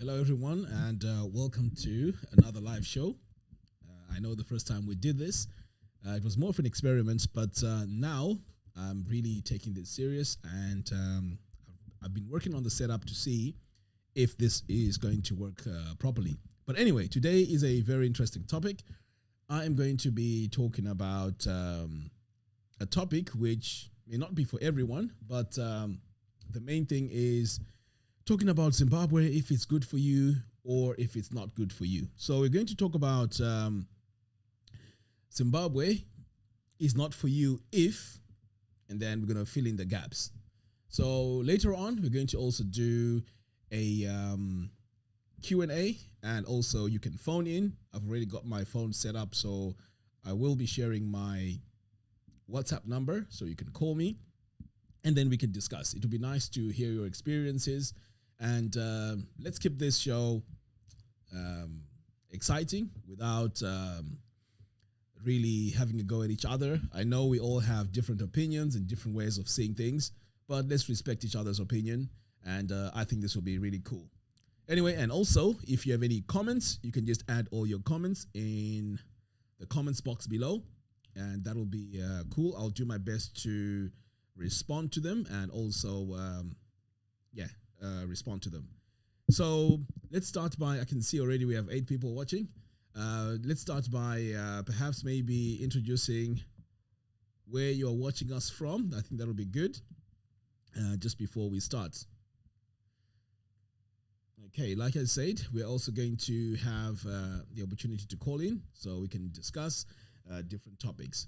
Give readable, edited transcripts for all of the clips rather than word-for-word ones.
Hello, everyone, and welcome to another live show. I know the first time we did this, it was more of an experiment, but now I'm really taking this serious, and I've been working on the setup to see if this is going to work properly. But anyway, today is a very interesting topic. I am going to be talking about a topic which may not be for everyone, but the main thing is talking about Zimbabwe, if it's good for you or if it's not good for you. So we're going to talk about Zimbabwe is not for you if, and then we're going to fill in the gaps. So later on, we're going to also do a Q&A, and also you can phone in. I've already got my phone set up, so I will be sharing my WhatsApp number, so you can call me, and then we can discuss. It would be nice to hear your experiences. And let's keep this show exciting without really having a go at each other. I know we all have different opinions and different ways of seeing things, but let's respect each other's opinion. And I think this will be really cool. Anyway, and also, if you have any comments, you can just add all your comments in the comments box below. And that will be cool. I'll do my best to respond to them and also, respond to them. So let's start by, I can see already we have 8 people watching. Let's start by perhaps maybe introducing where you're watching us from. I think that'll be good just before we start. Okay, like I said, we're also going to have the opportunity to call in so we can discuss different topics.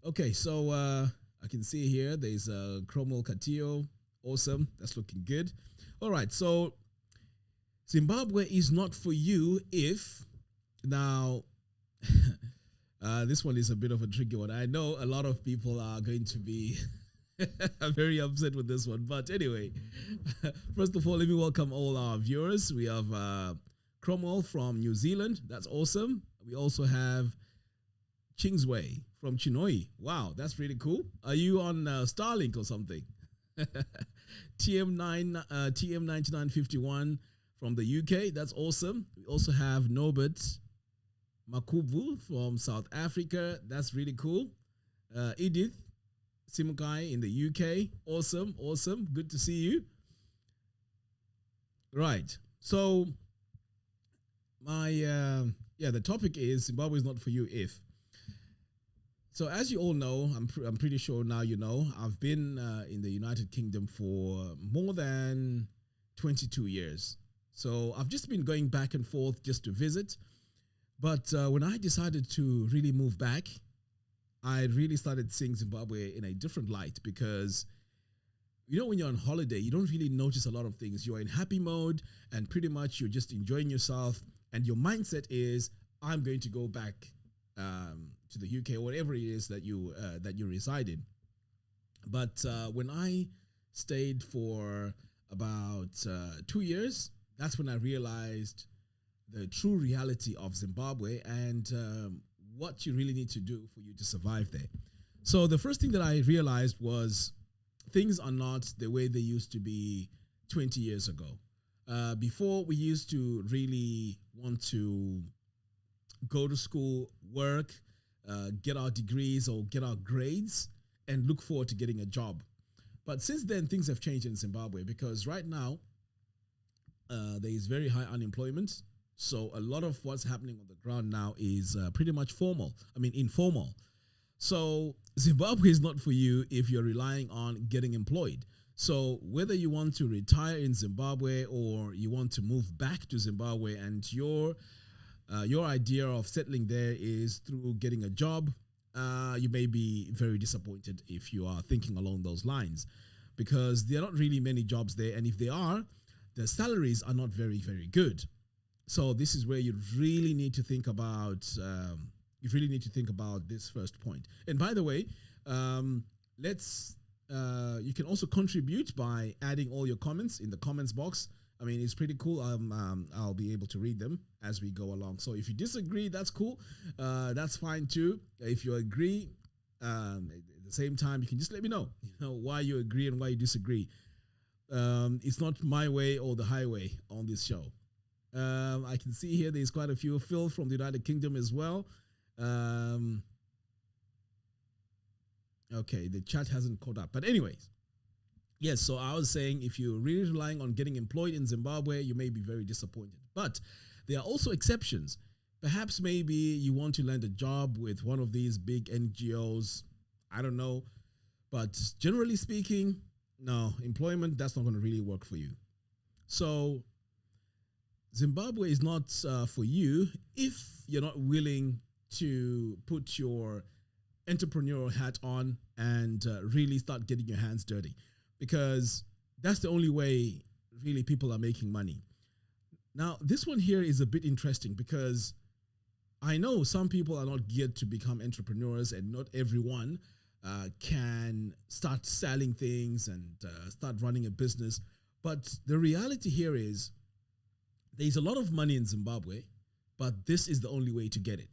Okay, so I can see here there's Cromwell Katillo. Awesome. That's looking good. All right. So Zimbabwe is not for you if now this one is a bit of a tricky one. I know a lot of people are going to be very upset with this one. But anyway, first of all, let me welcome all our viewers. We have Cromwell from New Zealand. That's awesome. We also have Chingsway from Chinoi. Wow, that's really cool. Are you on Starlink or something? TM9951 from the UK. That's awesome. We also have Norbert Makubu from South Africa. That's really cool. Edith Simukai in the UK. Awesome. Awesome. Good to see you. Right. So my the topic is Zimbabwe is not for you if. So as you all know, I'm pretty sure now you know, I've been in the United Kingdom for more than 22 years. So I've just been going back and forth just to visit. But when I decided to really move back, I really started seeing Zimbabwe in a different light because, you know, when you're on holiday, you don't really notice a lot of things. You're in happy mode and pretty much you're just enjoying yourself. And your mindset is, I'm going to go back to the UK or whatever it is that you reside in. But when I stayed for about 2 years, that's when I realized the true reality of Zimbabwe and what you really need to do for you to survive there. So the first thing that I realized was things are not the way they used to be 20 years ago. Before, we used to really want to go to school, work, get our degrees or get our grades, and look forward to getting a job. But since then, things have changed in Zimbabwe because right now, there is very high unemployment. So a lot of what's happening on the ground now is pretty much informal. So Zimbabwe is not for you if you're relying on getting employed. So whether you want to retire in Zimbabwe or you want to move back to Zimbabwe, and your idea of settling there is through getting a job, you may be very disappointed if you are thinking along those lines, because there are not really many jobs there, and if they are, the salaries are not very, very good. So this is where you really need to think about. This first point. And by the way, let's. You can also contribute by adding all your comments in the comments box. I mean, it's pretty cool. I'll be able to read them as we go along. So if you disagree, that's cool. That's fine too. If you agree, at the same time, you can just let me know. Why you agree and why you disagree. It's not my way or the highway on this show. I can see here there's quite a few. Phil from the United Kingdom as well. Okay, the chat hasn't caught up. But anyways, yes, so I was saying if you're really relying on getting employed in Zimbabwe, you may be very disappointed. But there are also exceptions. Perhaps maybe you want to land a job with one of these big NGOs. I don't know. But generally speaking, no, employment, that's not going to really work for you. So Zimbabwe is not for you if you're not willing to put your entrepreneurial hat on and really start getting your hands dirty, because that's the only way really people are making money. Now, this one here is a bit interesting because I know some people are not geared to become entrepreneurs, and not everyone can start selling things and start running a business. But the reality here is there's a lot of money in Zimbabwe, but this is the only way to get it.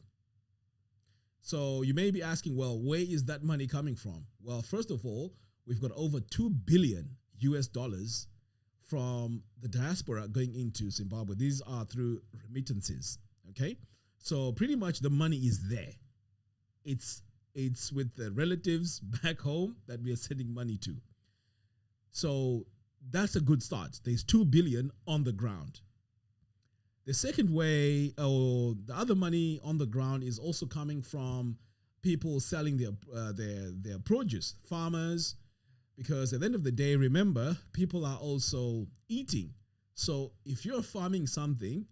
So you may be asking, well, where is that money coming from? Well, first of all, we've got over $2 billion US from the diaspora going into Zimbabwe. These are through remittances, okay? So pretty much the money is there. It's with the relatives back home that we are sending money to. So that's a good start. There's 2 billion on the ground. The second way, or the other money on the ground, is also coming from people selling their produce, farmers, because at the end of the day, remember, people are also eating. So if you're farming something,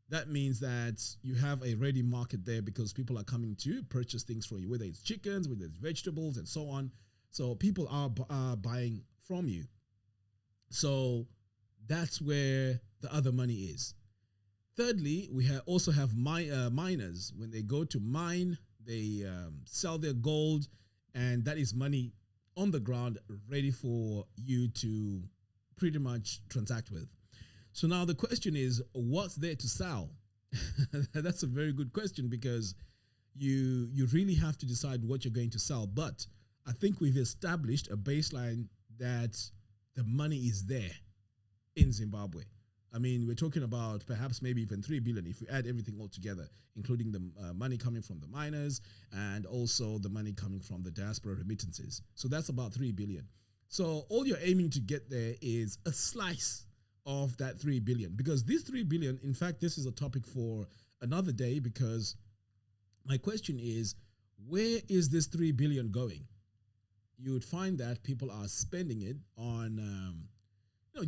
that means that you have a ready market there because people are coming to purchase things from you, whether it's chickens, whether it's vegetables, and so on. So people are buying from you. So that's where the other money is. Thirdly, we also have miners. When they go to mine, they sell their gold, and that is money on the ground ready for you to pretty much transact with. So now the question is, what's there to sell? That's a very good question, because you really have to decide what you're going to sell. But I think we've established a baseline that the money is there in Zimbabwe. I mean, we're talking about perhaps maybe even 3 billion if we add everything all together, including the money coming from the miners and also the money coming from the diaspora remittances. So that's about 3 billion. So all you're aiming to get there is a slice of that 3 billion, because this 3 billion, in fact, this is a topic for another day, because my question is, where is this 3 billion going? You would find that people are spending it on,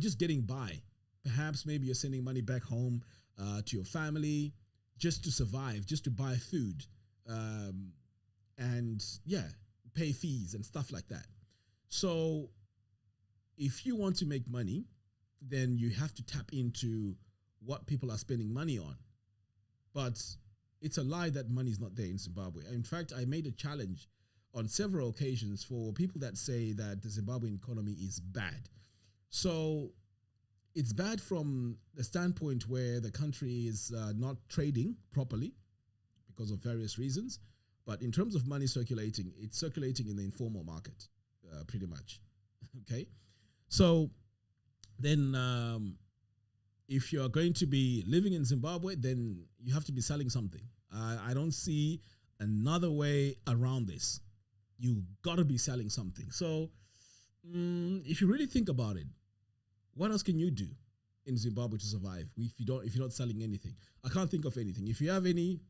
just getting by. Perhaps maybe you're sending money back home to your family just to survive, just to buy food, and pay fees and stuff like that. So if you want to make money, then you have to tap into what people are spending money on. But it's a lie that money is not there in Zimbabwe. In fact, I made a challenge on several occasions for people that say that the Zimbabwean economy is bad. So it's bad from the standpoint where the country is not trading properly because of various reasons. But in terms of money circulating, it's circulating in the informal market, pretty much. Okay. So then if you're going to be living in Zimbabwe, then you have to be selling something. I don't see another way around this. You got to be selling something. So if you really think about it, what else can you do in Zimbabwe to survive if you're not selling anything? I can't think of anything. If you have anything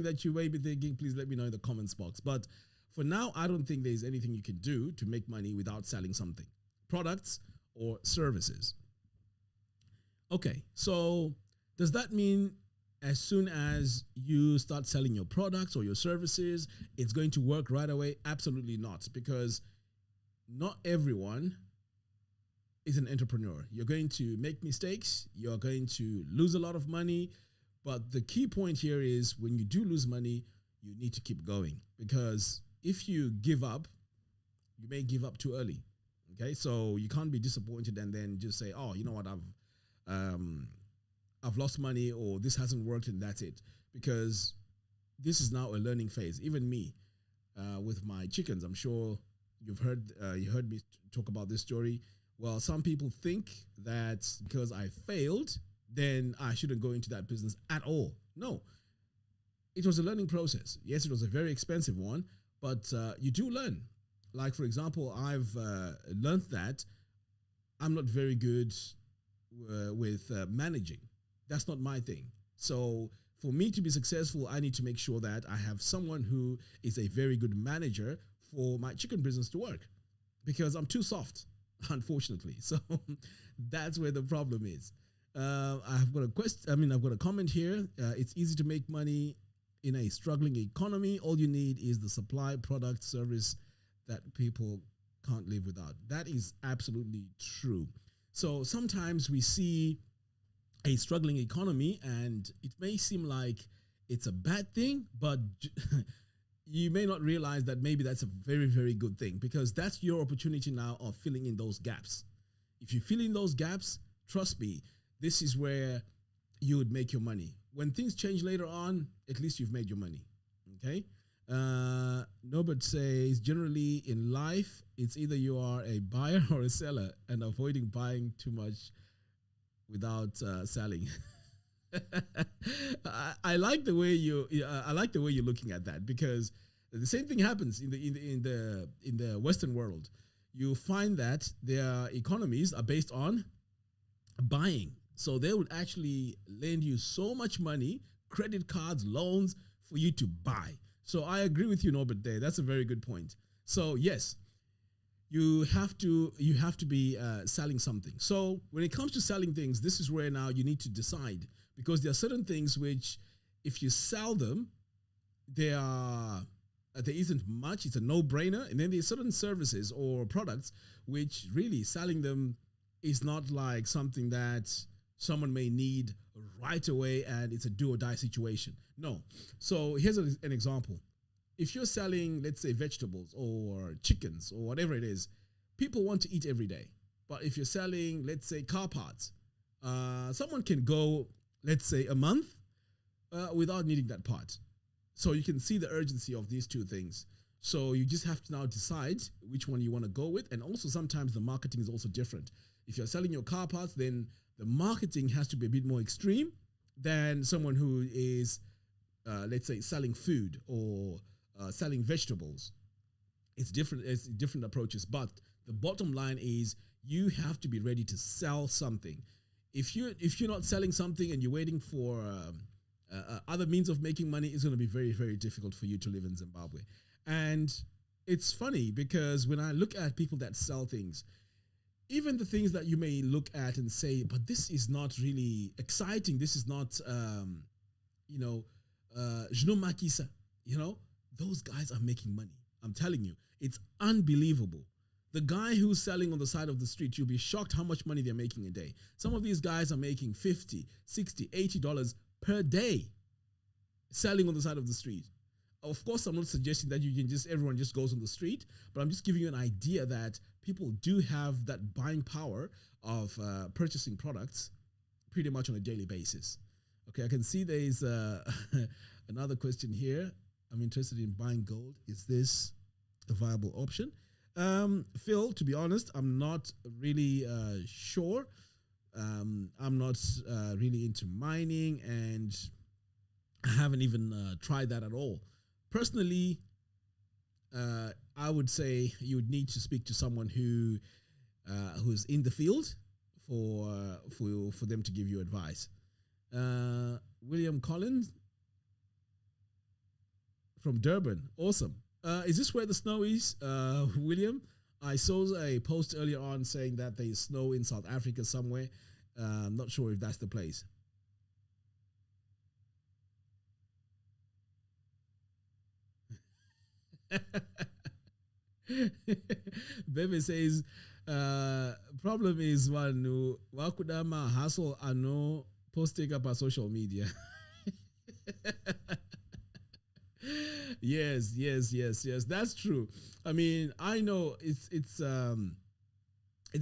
that you may be thinking, please let me know in the comments box. But for now, I don't think there's anything you can do to make money without selling something, products or services. Okay, so does that mean as soon as you start selling your products or your services, it's going to work right away? Absolutely not, because not everyone is an entrepreneur. You're going to make mistakes. You're going to lose a lot of money. But the key point here is when you do lose money, you need to keep going, because if you give up, you may give up too early. Okay, so you can't be disappointed and then just say, "Oh, you know what? I've lost money, or this hasn't worked, and that's it." Because this is now a learning phase. Even me, with my chickens, I'm sure you heard me talk about this story. Well, some people think that because I failed, then I shouldn't go into that business at all. No, it was a learning process. Yes, it was a very expensive one, but you do learn. Like, for example, I've learned that I'm not very good with managing. That's not my thing. So for me to be successful, I need to make sure that I have someone who is a very good manager for my chicken business to work, because I'm too soft, unfortunately. So that's where the problem is. I've got a question. I've got a comment here. It's easy to make money in a struggling economy. All you need is the supply, product, service that people can't live without. That is absolutely true. So sometimes we see a struggling economy and it may seem like it's a bad thing, but you may not realize that maybe that's a very, very good thing, because that's your opportunity now of filling in those gaps. If you fill in those gaps, trust me, this is where you would make your money. When things change later on, at least you've made your money. Okay. Norbert says, generally in life, it's either you are a buyer or a seller, and avoiding buying too much without selling. I like the way you're looking at that, because the same thing happens in the Western world. You find that their economies are based on buying. So they would actually lend you so much money, credit cards, loans, for you to buy. So I agree with you, Norbert, there. That's a very good point. So yes, you have to be selling something. So when it comes to selling things, this is where now you need to decide, because there are certain things which, if you sell them, there isn't much. It's a no-brainer. And then there's certain services or products which really selling them is not like something that someone may need right away and it's a do or die situation. No. So here's an example. If you're selling, let's say, vegetables or chickens or whatever it is, people want to eat every day. But if you're selling, let's say, car parts, someone can go, let's say, a month without needing that part. So you can see the urgency of these two things. So you just have to now decide which one you want to go with. And also sometimes the marketing is also different. If you're selling your car parts, then the marketing has to be a bit more extreme than someone who is, let's say, selling food or selling vegetables. It's different approaches. But the bottom line is you have to be ready to sell something. If you're not selling something and you're waiting for other means of making money, it's going to be very, very difficult for you to live in Zimbabwe. And it's funny because when I look at people that sell things, even the things that you may look at and say, but this is not really exciting. This is not, Makisa, those guys are making money. I'm telling you, it's unbelievable. The guy who's selling on the side of the street, you'll be shocked how much money they're making a day. Some of these guys are making $50, $60, $80 per day selling on the side of the street. Of course, I'm not suggesting that everyone just goes on the street, but I'm just giving you an idea that people do have that buying power of purchasing products pretty much on a daily basis. Okay, I can see there is another question here. I'm interested in buying gold. Is this a viable option? Phil, to be honest, I'm not really sure. I'm not really into mining, and I haven't even tried that at all. Personally, I would say you would need to speak to someone who's in the field for them to give you advice. William Collins from Durban, awesome. Is this where the snow is, William? I saw a post earlier on saying that there is snow in South Africa somewhere. I'm not sure if that's the place. Bebe says, problem is one who wakudama hustle and no posting up on social media. Yes. That's true. I mean, I know it's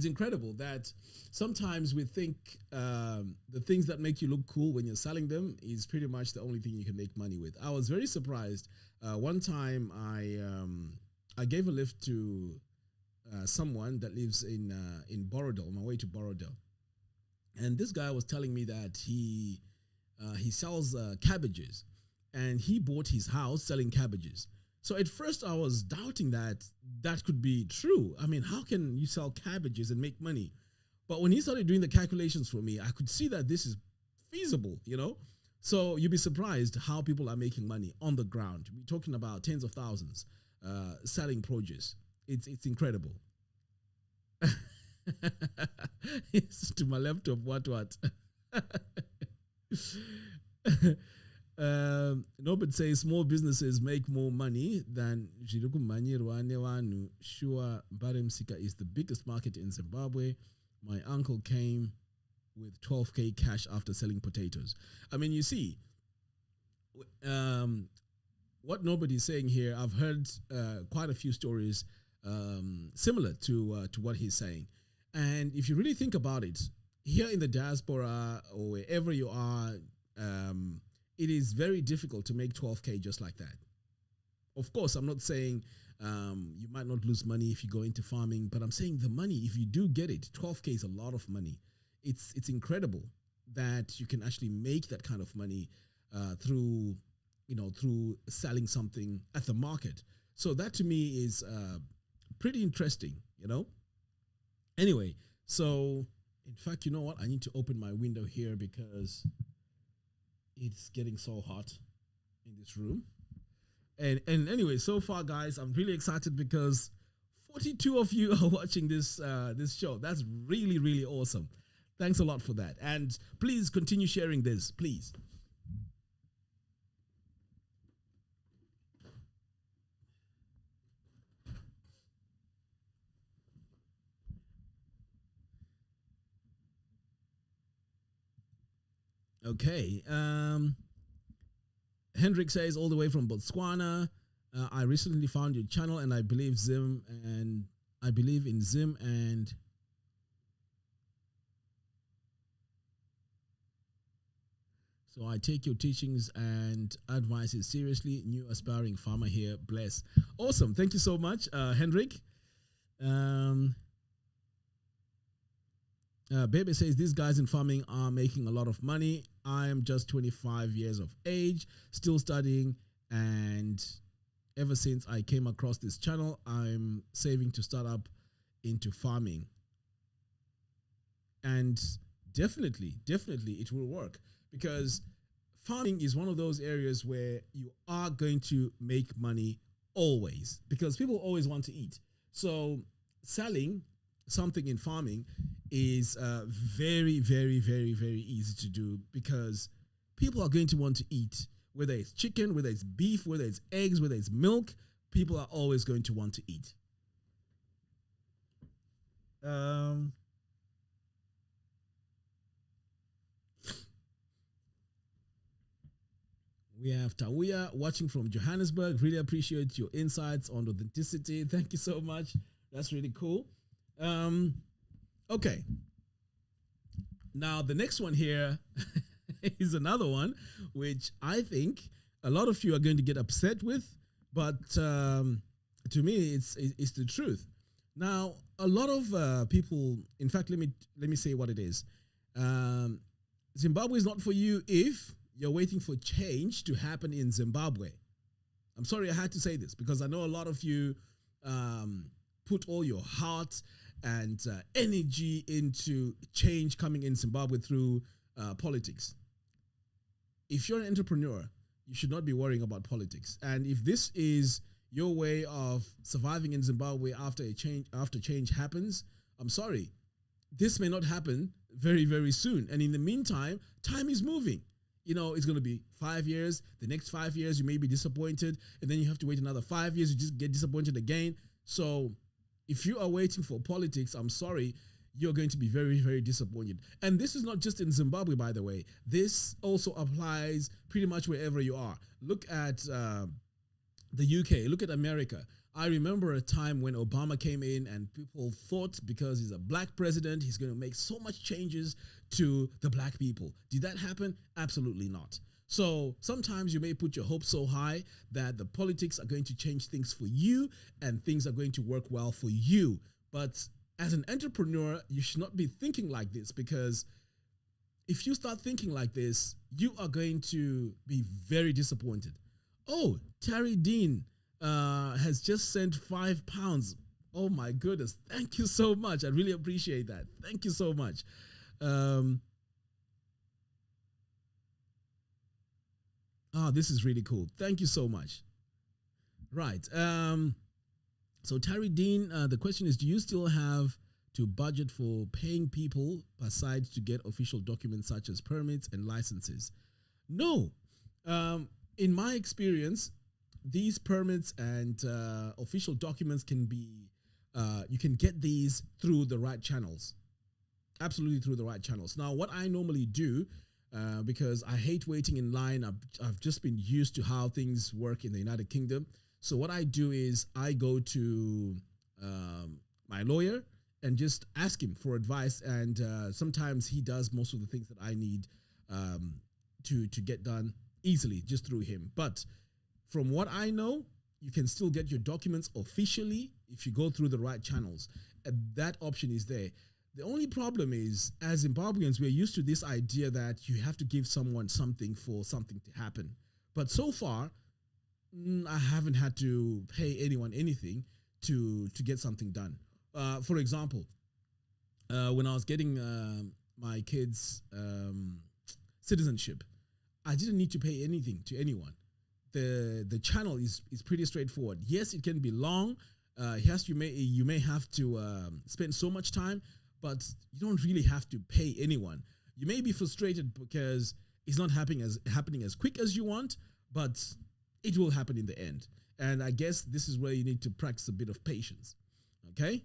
incredible that sometimes we think the things that make you look cool when you're selling them is pretty much the only thing you can make money with. I was very surprised. One time I gave a lift to someone that lives in Borodale, on my way to Borodale, and this guy was telling me that he sells cabbages, and he bought his house selling cabbages. So at first I was doubting that could be true. I mean, how can you sell cabbages and make money? But when he started doing the calculations for me, I could see that this is feasible, you know? So you'd be surprised how people are making money on the ground. We're talking about tens of thousands selling produce. It's incredible. It's to my left of what? Nobody says small businesses make more money than Sure, Baremsika is the biggest market in Zimbabwe. My uncle came with 12K cash after selling potatoes. I mean, you see, what nobody's saying here, I've heard quite a few stories similar to what he's saying. And if you really think about it, here in the diaspora or wherever you are, it is very difficult to make 12K just like that. Of course, I'm not saying you might not lose money if you go into farming, but I'm saying the money, if you do get it, 12K is a lot of money. It's incredible that you can actually make that kind of money through selling something at the market. So that to me is pretty interesting, you know. Anyway, so in fact, you know what? I need to open my window here because it's getting so hot in this room. And anyway, so far, guys, I'm really excited because 42 of you are watching this show. That's really, really awesome. Thanks a lot for that. And please continue sharing this, please. Okay. Hendrik says, all the way from Botswana. I recently found your channel, and I believe in Zim, and so I take your teachings and advices seriously. New aspiring farmer here. Bless. Awesome. Thank you so much, Hendrik. Bebe says, these guys in farming are making a lot of money. I am just 25 years of age, still studying, and ever since I came across this channel, I'm saving to start up into farming. And definitely it will work, because farming is one of those areas where you are going to make money always, because people always want to eat. So selling something in farming is very, very, very, very easy to do, because people are going to want to eat. Whether it's chicken, whether it's beef, whether it's eggs, whether it's milk, people are always going to want to eat. We have Tawia watching from Johannesburg. Really appreciate your insights on authenticity. Thank you so much. That's really cool. Okay. Now, the next one here is another one which I think a lot of you are going to get upset with, but to me, it's the truth. Now, a lot of people, in fact, let me say what it is. Zimbabwe is not for you if you're waiting for change to happen in Zimbabwe. I'm sorry I had to say this, because I know a lot of you put all your heart and energy into change coming in Zimbabwe through politics. If you're an entrepreneur, you should not be worrying about politics. And if this is your way of surviving in Zimbabwe after change happens, I'm sorry, this may not happen very, very soon. And in the meantime, time is moving. It's going to be 5 years. The next 5 years, you may be disappointed. And then you have to wait another 5 years. You just get disappointed again. So if you are waiting for politics, I'm sorry, you're going to be very, very disappointed. And this is not just in Zimbabwe, by the way. This also applies pretty much wherever you are. Look at the UK. Look at America. I remember a time when Obama came in and people thought because he's a black president, he's going to make so much changes to the black people. Did that happen? Absolutely not. So sometimes you may put your hopes so high that the politics are going to change things for you and things are going to work well for you. But as an entrepreneur, you should not be thinking like this, because if you start thinking like this, you are going to be very disappointed. Oh, Terry Dean has just sent £5. Oh my goodness. Thank you so much. I really appreciate that. Thank you so much. This is really cool. Thank you so much. Right. So Terry Dean, the question is, do you still have to budget for paying people besides to get official documents such as permits and licenses? No. In my experience, these permits and official documents can be, you can get these through the right channels. Absolutely through the right channels. Now, what I normally do, because I hate waiting in line, I've just been used to how things work in the United Kingdom. So what I do is I go to my lawyer and just ask him for advice. And sometimes he does most of the things that I need to get done easily just through him. But from what I know, you can still get your documents officially if you go through the right channels. And that option is there. The only problem is, as Zimbabweans, we're used to this idea that you have to give someone something for something to happen. But so far, I haven't had to pay anyone anything to get something done. For example, when I was getting my kids' citizenship, I didn't need to pay anything to anyone. The channel is pretty straightforward. Yes, it can be long. Yes, you may have to spend so much time, but you don't really have to pay anyone. You may be frustrated because it's not happening as quick as you want, but it will happen in the end. And I guess this is where you need to practice a bit of patience. Okay?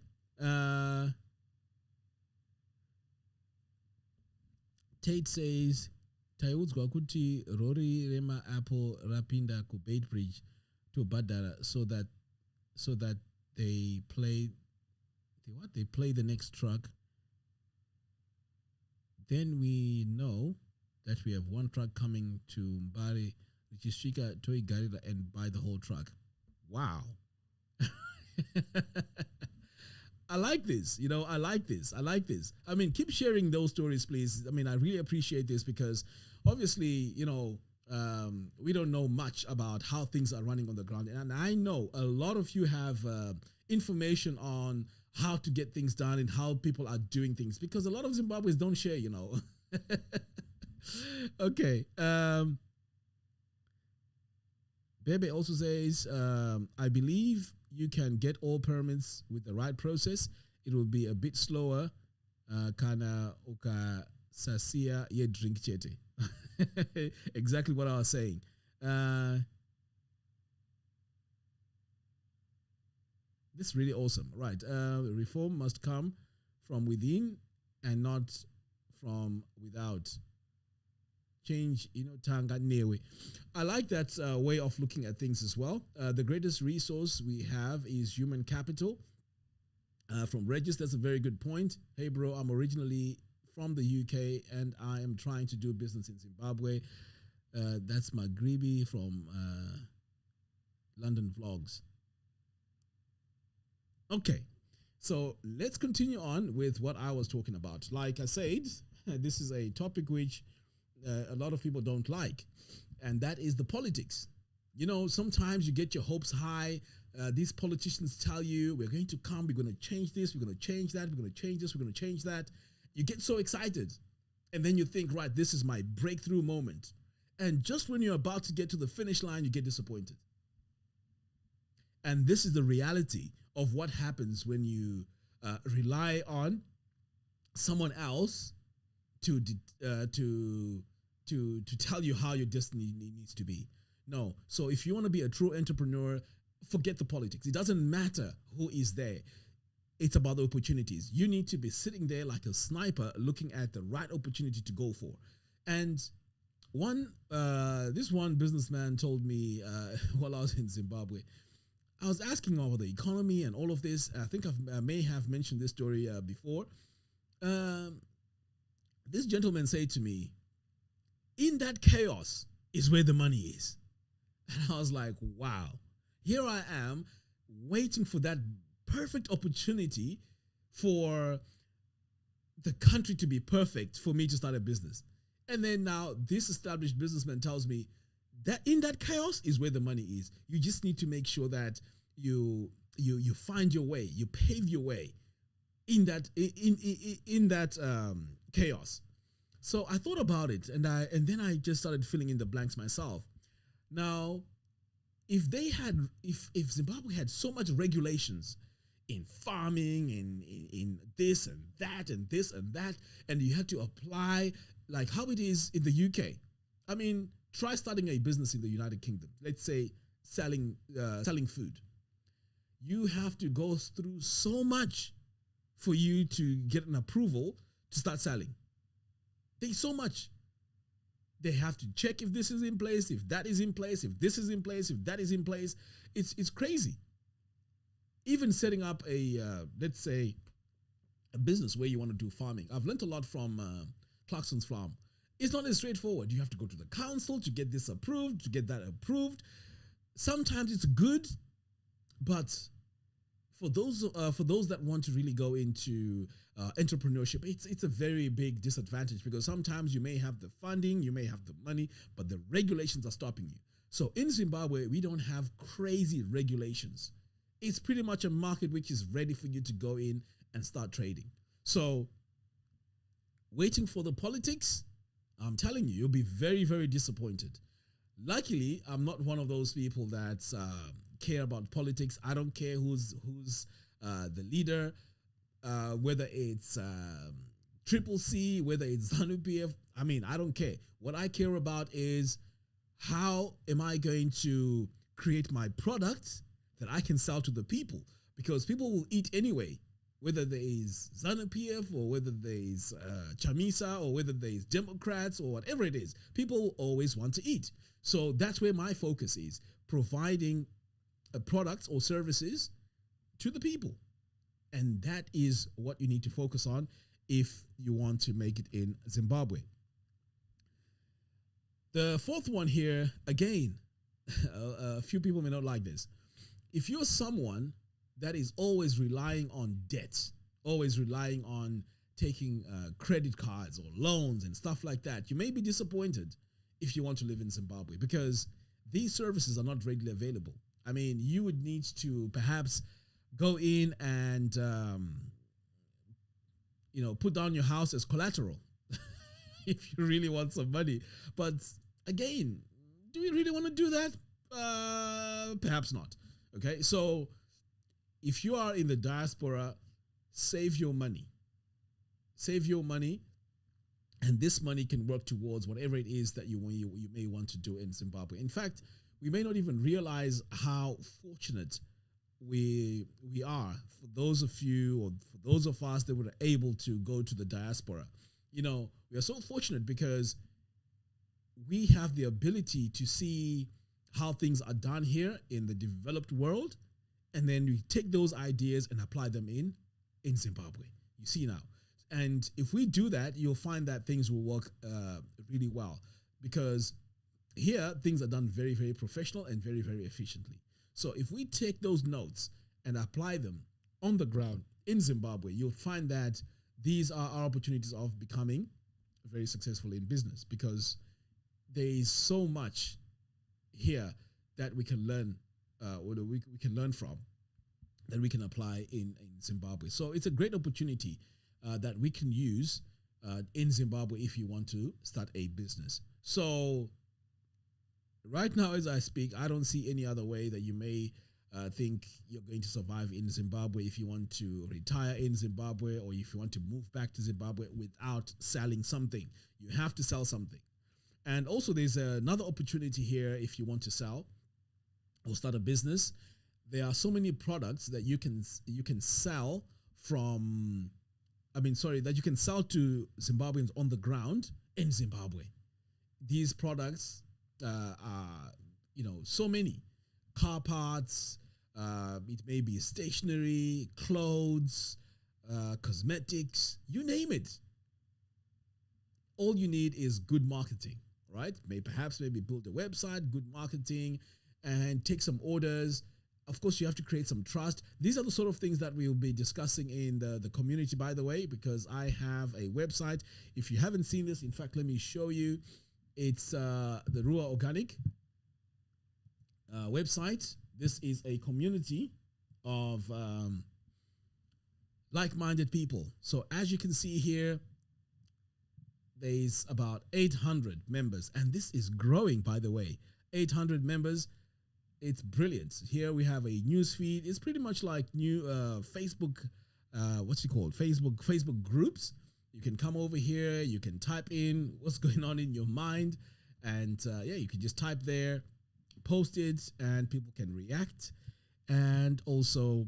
Tate says, taiudzwa kuti rori rema Apple rapinda ku Baitbridge to Badara so that they play the next truck. Then we know that we have one truck coming to Mbari, which is Shika Toy Garida, and buy the whole truck. Wow. I like this. I like this. I mean, keep sharing those stories, please. I mean, I really appreciate this because obviously, we don't know much about how things are running on the ground. And I know a lot of you have information on how to get things done and how people are doing things, because a lot of Zimbabweans don't share, Okay. Bebe also says, I believe you can get all permits with the right process. It will be a bit slower. Kana uka sasia ye drink chete. Exactly what I was saying. This is really awesome. Right. Reform must come from within and not from without. Change, tanga newe. I like that way of looking at things as well. The greatest resource we have is human capital. From Regis, that's a very good point. Hey, bro, I'm originally from the UK and I am trying to do business in Zimbabwe. That's Magribi from London Vlogs. Okay, so let's continue on with what I was talking about. Like I said, this is a topic which a lot of people don't like, and that is the politics. Sometimes you get your hopes high. These politicians tell you, we're going to come, we're going to change this, we're going to change that, we're going to change this, we're going to change that. You get so excited, and then you think, right, this is my breakthrough moment. And just when you're about to get to the finish line, you get disappointed. And this is the reality of what happens when you rely on someone else to tell you how your destiny needs to be. No. So if you want to be a true entrepreneur, forget the politics. It doesn't matter who is there. It's about the opportunities. You need to be sitting there like a sniper looking at the right opportunity to go for. And this one businessman told me while I was in Zimbabwe, I was asking about the economy and all of this. I think I may have mentioned this story before. This gentleman said to me, in that chaos is where the money is. And I was like, wow, here I am waiting for that perfect opportunity for the country to be perfect for me to start a business. And then now this established businessman tells me that in that chaos is where the money is. You just need to make sure that you find your way, you pave your way in that chaos. So I thought about it, and then I just started filling in the blanks myself. Now, if Zimbabwe had so much regulations in farming and in this and that and this and that, and you had to apply like how it is in the UK. I mean, try starting a business in the United Kingdom. Let's say selling food. You have to go through so much for you to get an approval to start selling. There's so much. They have to check if this is in place, if that is in place, if this is in place, if that is in place. It's crazy. Even setting up let's say, a business where you want to do farming. I've learned a lot from Clarkson's Farm. It's not as straightforward. You have to go to the council to get this approved, to get that approved. Sometimes it's good, but for those that want to really go into entrepreneurship, it's a very big disadvantage, because sometimes you may have the funding, you may have the money, but the regulations are stopping you. So in Zimbabwe, we don't have crazy regulations. It's pretty much a market which is ready for you to go in and start trading. So waiting for the politics, I'm telling you, you'll be very, very disappointed. Luckily, I'm not one of those people that care about politics. I don't care who's the leader, whether it's Triple C, whether it's ZANU-PF. I mean, I don't care. What I care about is how am I going to create my product that I can sell to the people, because people will eat anyway, whether there is ZANU-PF or whether there is Chamisa or whether there is Democrats or whatever it is. People always want to eat. So that's where my focus is, providing products or services to the people. And that is what you need to focus on if you want to make it in Zimbabwe. The fourth one here, again, a few people may not like this. If you're someone that is always relying on debt, always relying on taking credit cards or loans and stuff like that, you may be disappointed if you want to live in Zimbabwe, because these services are not readily available. I mean, you would need to perhaps go in and, put down your house as collateral if you really want some money. But again, do we really want to do that? Perhaps not. Okay, so if you are in the diaspora, save your money. Save your money, and this money can work towards whatever it is that you may want to do in Zimbabwe. In fact, we may not even realize how fortunate we are, for those of you or for those of us that were able to go to the diaspora. We are so fortunate because we have the ability to see how things are done here in the developed world, and then we take those ideas and apply them in Zimbabwe. You see now. And if we do that, you'll find that things will work really well, because here things are done very, very professional and very, very efficiently. So if we take those notes and apply them on the ground in Zimbabwe, you'll find that these are our opportunities of becoming very successful in business, because there is so much here that we can learn, or we can learn from, that we can apply in Zimbabwe. So it's a great opportunity that we can use in Zimbabwe if you want to start a business. So right now, as I speak, I don't see any other way that you may think you're going to survive in Zimbabwe if you want to retire in Zimbabwe or if you want to move back to Zimbabwe without selling something. You have to sell something. And also there's another opportunity here if you want to sell or start a business. There are so many products that you can sell that you can sell to Zimbabweans on the ground in Zimbabwe. These products are, so many. Car parts, it may be stationery, clothes, cosmetics, you name it. All you need is good marketing, right? Maybe build a website, good marketing, and take some orders. Of course, you have to create some trust. These are the sort of things that we'll be discussing in the community, by the way, because I have a website. If you haven't seen this, in fact, let me show you. It's the Ruwa Organic website. This is a community of like-minded people. So as you can see here, there's about 800 members, and this is growing, by the way. 800 members. It's brilliant. Here we have a news feed. It's pretty much like new Facebook, Facebook groups. You can come over here. You can type in what's going on in your mind, and you can just type there, post it, and people can react and also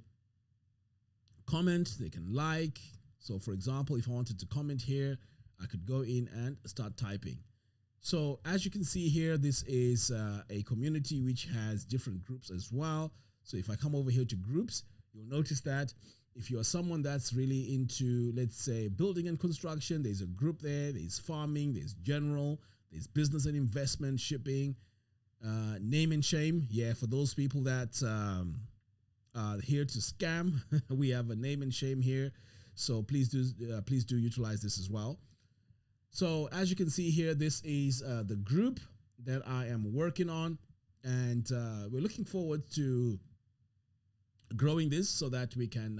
comment. They can like. So, for example, if I wanted to comment here, I could go in and start typing. So as you can see here, this is a community which has different groups as well. So if I come over here to groups, you'll notice that if you are someone that's really into, let's say, building and construction, there's a group there. There's farming, there's general, there's business and investment, shipping, name and shame. Yeah, for those people that are here to scam, we have a name and shame here. So please do utilize this as well. So as you can see here, this is the group that I am working on, and we're looking forward to growing this so that we can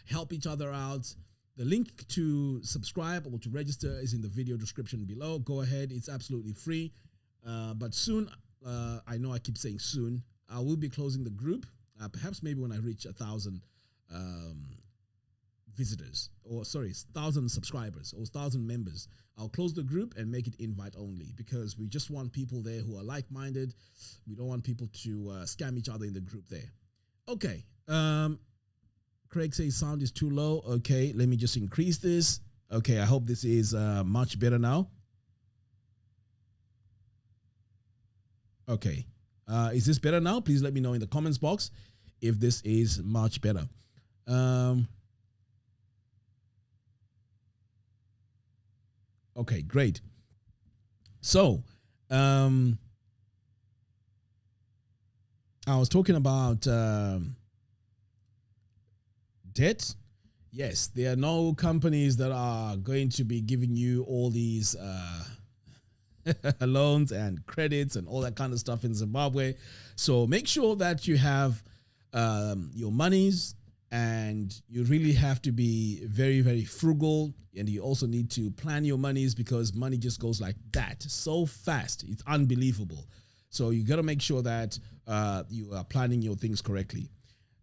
help each other out. The link to subscribe or to register is in the video description below. Go ahead. It's absolutely free. But soon, I know I keep saying soon, I will be closing the group, perhaps maybe when I reach 1,000 visitors, or 1,000 subscribers or 1,000 members. I'll close the group and make it invite only, because we just want people there who are like-minded. We don't want people to scam each other in the group there. Okay. Craig says sound is too low. Okay, let me just increase this. Okay, I hope this is much better now. Okay. Is this better now? Please let me know in the comments box if this is much better. Okay, great. So, I was talking about debt. Yes, there are no companies that are going to be giving you all these loans and credits and all that kind of stuff in Zimbabwe. So make sure that you have your monies, and you really have to be very, very frugal, and you also need to plan your monies, because money just goes like that so fast. It's unbelievable. So you got to make sure that you are planning your things correctly.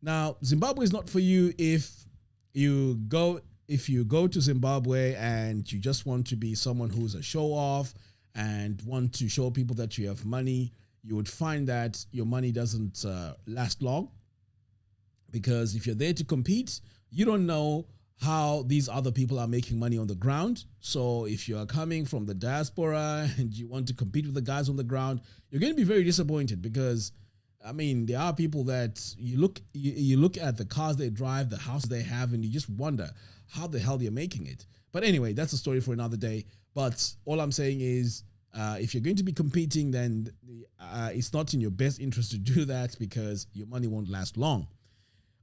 Now, Zimbabwe is not for you if you go to Zimbabwe and you just want to be someone who's a show off and want to show people that you have money. You would find that your money doesn't last long. Because if you're there to compete, you don't know how these other people are making money on the ground. So if you are coming from the diaspora and you want to compete with the guys on the ground, you're going to be very disappointed, because, I mean, there are people that you look at the cars they drive, the house they have, and you just wonder how the hell they're making it. But anyway, that's a story for another day. But all I'm saying is, if you're going to be competing, then it's not in your best interest to do that, because your money won't last long.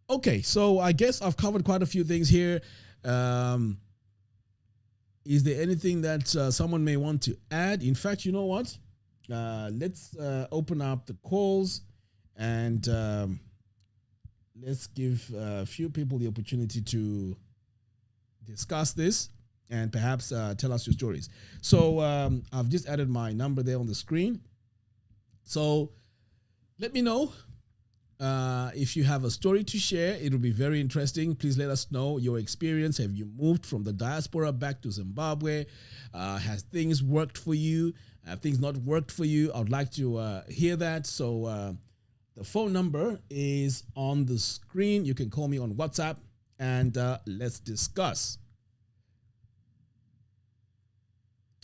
Okay, so I guess I've covered quite a few things here. Is there anything that someone may want to add? In fact, you know what? Let's open up the calls, and let's give a few people the opportunity to discuss this and perhaps tell us your stories. So I've just added my number there on the screen. So let me know If you have a story to share, it will be very interesting. Please let us know your experience. Have you moved from the diaspora back to Zimbabwe? Has things worked for you? Have things not worked for you? I would like to hear that. So the phone number is on the screen. You can call me on WhatsApp and let's discuss.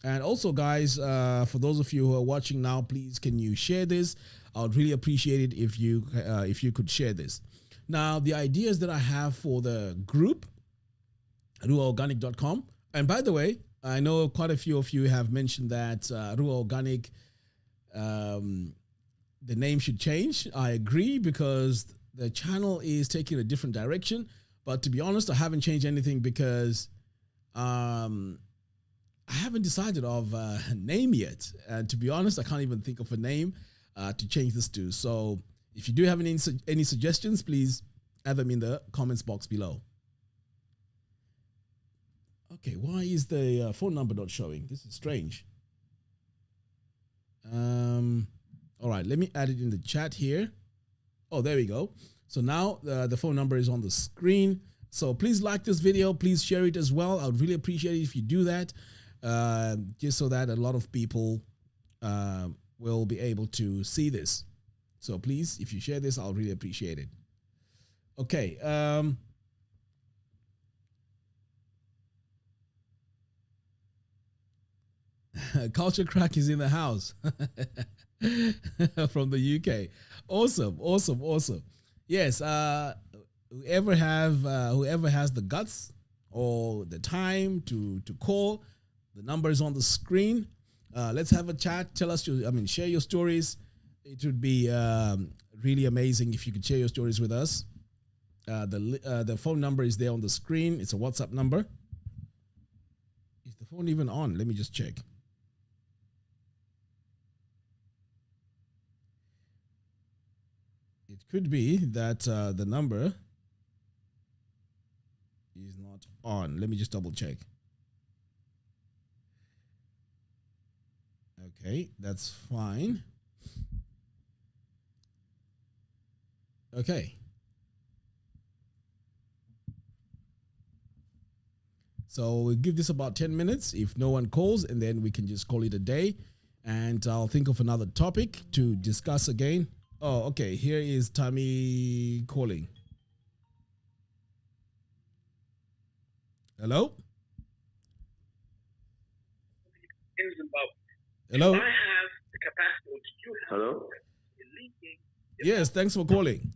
And also, guys, for those of you who are watching now, please can you share this? I would really appreciate it if you could share this. Now, the ideas that I have for the group, ruwaorganic.com. And by the way, I know quite a few of you have mentioned that Ruwa Organic, the name should change. I agree, because the channel is taking a different direction. But to be honest, I haven't changed anything because I haven't decided of a name yet. And to be honest, I can't even think of a name to change this to. So if you do have any suggestions, please add them in the comments box below. Okay, why is the phone number not showing? This is strange. All right, let me add it in the chat here. Oh, there we go. So now the phone number is on the screen. So please like this video. Please share it as well. I would really appreciate it if you do that, just so that a lot of people will be able to see this. So please, if you share this, I'll really appreciate it. Okay. Culture Crack is in the house from the UK. Awesome, awesome, awesome. Yes, whoever has the guts or the time to call, the number is on the screen. Let's have a chat. Tell us share your stories. It would be really amazing if you could share your stories with us. The phone number is there on the screen. It's a WhatsApp number. Is the phone even on? Let me just check. It could be that the number is not on. Let me just double check. Okay, that's fine. Okay. So we'll give this about 10 minutes if no one calls, and then we can just call it a day. And I'll think of another topic to discuss again. Oh, okay. Here is Tammy calling. Hello? In Zimbabwe. Hello? I have the capacity. You have Hello? Yes, thanks for calling.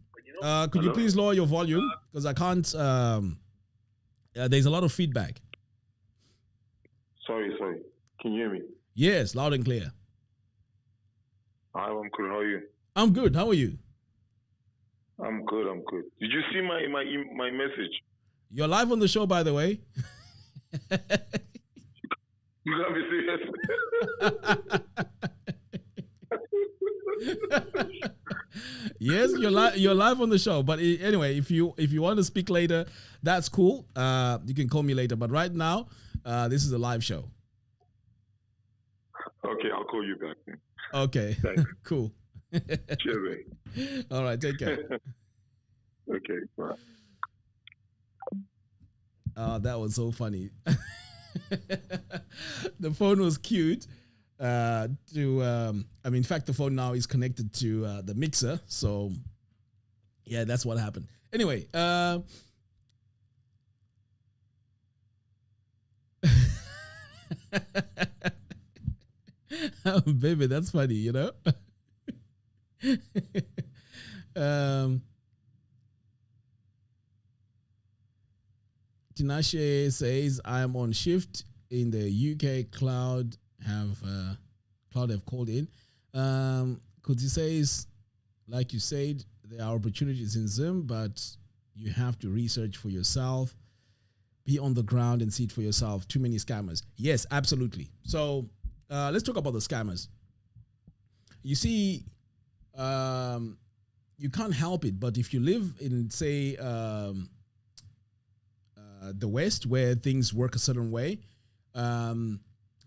Could you please lower your volume? Because I can't, there's a lot of feedback. Sorry. Can you hear me? Yes, loud and clear. Hi, I'm good. How are you? I'm good. How are you? I'm good. Did you see my message? You're live on the show, by the way. You gotta be serious. Yes, you're live on the show. But anyway, if you want to speak later, that's cool. You can call me later. But right now, this is a live show. Okay, I'll call you back. Okay, cool. Cheers, mate. All right, take care. Okay, bye. That was so funny. The phone was cute. In fact, the phone now is connected to the mixer. So, yeah, that's what happened. Anyway, oh, baby, that's funny, you know. Tinashe says, I am on shift in the UK. Cloud have called in. Kuti says, like you said, there are opportunities in Zim, but you have to research for yourself, be on the ground and see it for yourself. Too many scammers. Yes, absolutely. So let's talk about the scammers. You see, you can't help it, but if you live in, say, the West, where things work a certain way,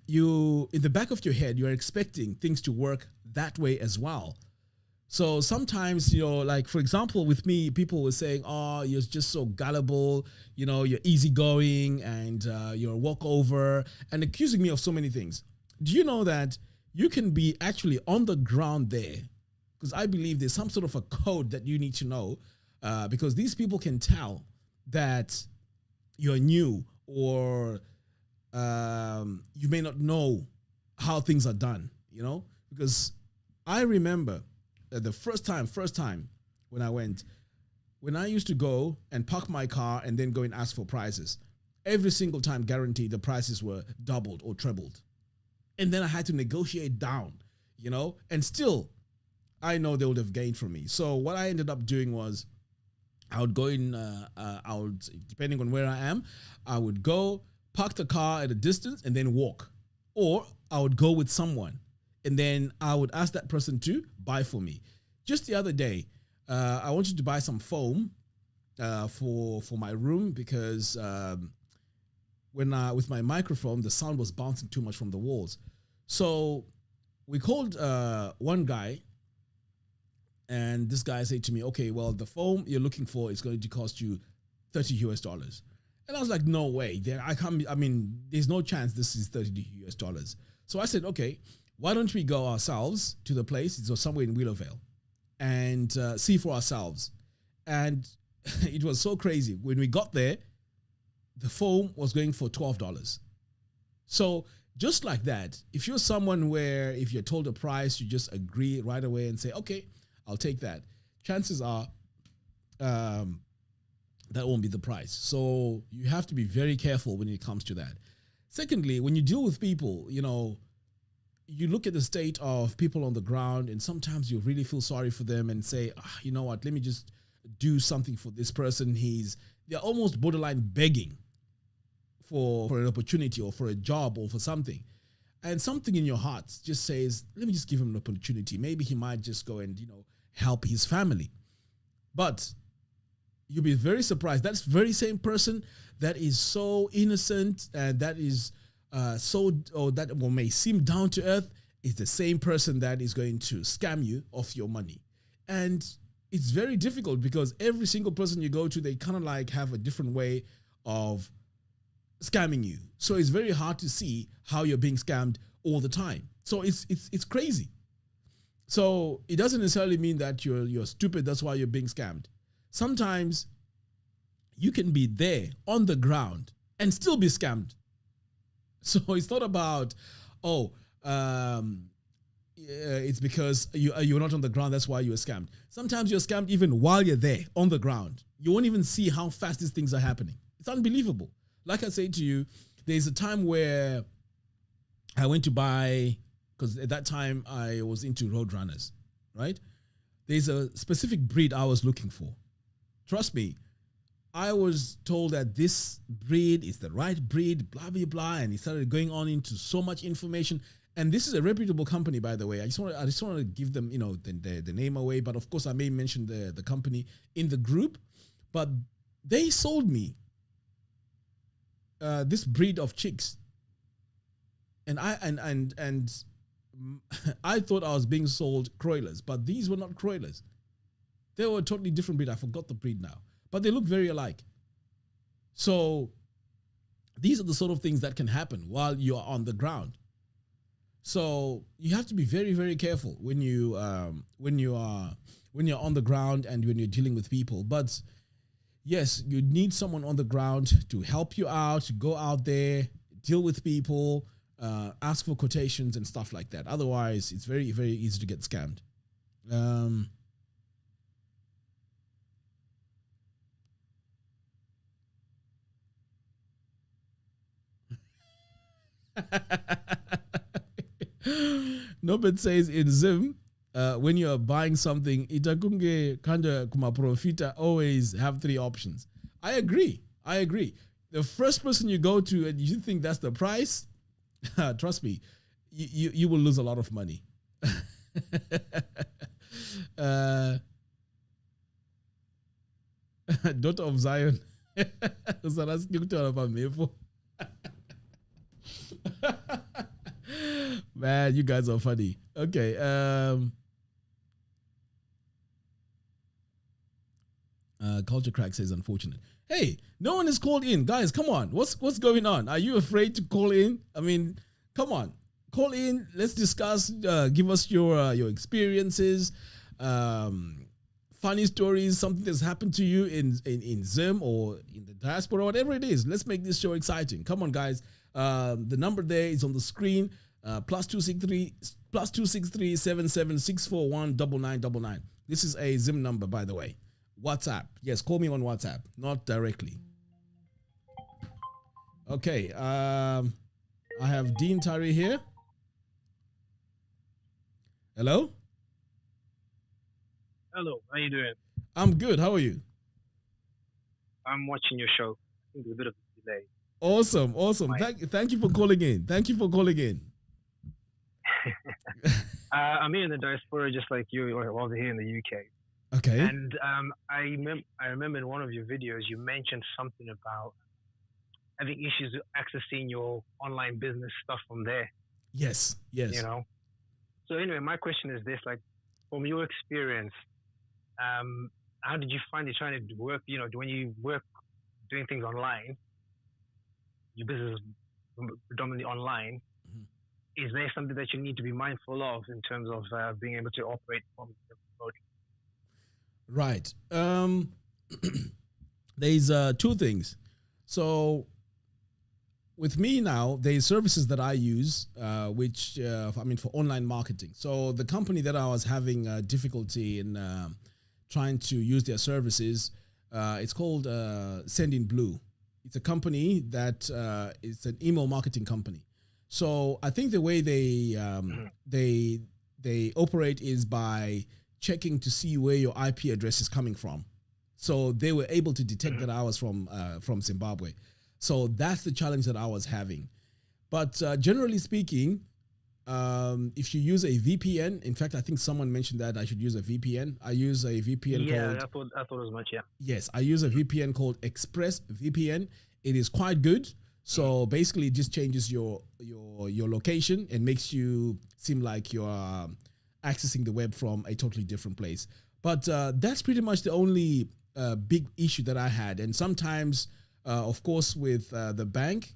you, in the back of your head, you're expecting things to work that way as well. So sometimes, like for example, with me, people were saying, "Oh, you're just so gullible, you're easygoing and you're a walkover," and accusing me of so many things. Do you know that you can be actually on the ground there? Because I believe there's some sort of a code that you need to know, because these people can tell that you're new or you may not know how things are done, because I remember the first time when I used to go and park my car and then go and ask for prices, every single time guaranteed the prices were doubled or trebled. And then I had to negotiate down, and still I know they would have gained from me. So what I ended up doing was I would go in, depending on where I am, I would go park the car at a distance and then walk. Or I would go with someone and then I would ask that person to buy for me. Just the other day, I wanted to buy some foam for my room because with my microphone, the sound was bouncing too much from the walls. So we called one guy, and this guy said to me, "Okay, well, the foam you're looking for is going to cost you $30 US." And I was like, "No way! There's no chance this is $30 US." So I said, "Okay, why don't we go ourselves to the place? It's somewhere in Willowvale, and see for ourselves." And it was so crazy. When we got there, the foam was going for $12. So just like that, if you're someone where if you're told a price, you just agree right away and say, "Okay, I'll take that," chances are that won't be the price. So you have to be very careful when it comes to that. Secondly, when you deal with people, you look at the state of people on the ground and sometimes you really feel sorry for them and say, "You know what, let me just do something for this person." They're almost borderline begging for an opportunity or for a job or for something. And something in your heart just says, "Let me just give him an opportunity. Maybe he might just go and, help his family." But you'll be very surprised. That's very same person that is so innocent and that is may seem down to earth is the same person that is going to scam you of your money. And it's very difficult because every single person you go to, they kind of like have a different way of scamming you. So it's very hard to see how you're being scammed all the time. So it's crazy. So it doesn't necessarily mean that you're stupid. That's why you're being scammed. Sometimes you can be there on the ground and still be scammed. So it's not about, it's because you're not on the ground, that's why you were scammed. Sometimes you're scammed even while you're there on the ground. You won't even see how fast these things are happening. It's unbelievable. Like I say to you, there's a time where I went to buy, because at that time I was into roadrunners, right? There's a specific breed I was looking for. Trust me, I was told that this breed is the right breed, blah, blah, blah. And he started going on into so much information. And this is a reputable company, by the way. I just want to give them, the name away. But of course, I may mention the company in the group. But they sold me this breed of chicks. And I thought I was being sold Broilers, but these were not Broilers. They were a totally different breed. I forgot the breed now. But they look very alike. So these are the sort of things that can happen while you're on the ground. So you have to be very, very careful when you're on the ground and when you're dealing with people. But yes, you need someone on the ground to help you out, to go out there, deal with people, ask for quotations and stuff like that. Otherwise, it's very, very easy to get scammed. Nobet says in Zim, when you're buying something, itakunge kanja kuma profita always have three options. I agree. The first person you go to and you think that's the price, trust me, you will lose a lot of money. Daughter of Zion. Man, you guys are funny. Okay. Culture Crack says unfortunate. Hey, no one is called in, guys. Come on, what's going on? Are you afraid to call in? I mean, come on, call in. Let's discuss. Give us your experiences, funny stories, something that's happened to you in Zim or in the diaspora, whatever it is. Let's make this show exciting. Come on, guys. The number there is on the screen. +263 +263 9999. This is a Zim number, by the way. WhatsApp. Yes, call me on WhatsApp, not directly. Okay. I have Dean Tari here. Hello? Hello, how you doing? I'm good. How are you? I'm watching your show. I think there's a bit of a delay. Awesome. Thank you for calling in. I'm here in the diaspora just like you over here in the UK. Okay. And I remember in one of your videos you mentioned something about having issues with accessing your online business stuff from there. Yes. You know? So anyway, my question is this, like, from your experience, how did you find it trying to work, when you work doing things online, your business is predominantly online, is there something that you need to be mindful of in terms of being able to operate from remote? Right. There's two things. So with me now, there's services that I use, which for online marketing. So the company that I was having difficulty in trying to use their services, it's called Sending Blue. It's a company that it's an email marketing company. So I think the way they operate is by checking to see where your IP address is coming from. So they were able to detect that I was from Zimbabwe. So that's the challenge that I was having. But generally speaking, if you use a VPN, in fact, I think someone mentioned that I should use a VPN. I use a VPN called... I thought as much, yeah. Yes, I use a VPN called ExpressVPN. It is quite good. So basically, it just changes your location and makes you seem like you're accessing the web from a totally different place. But that's pretty much the only big issue that I had. And sometimes, of course, with the bank,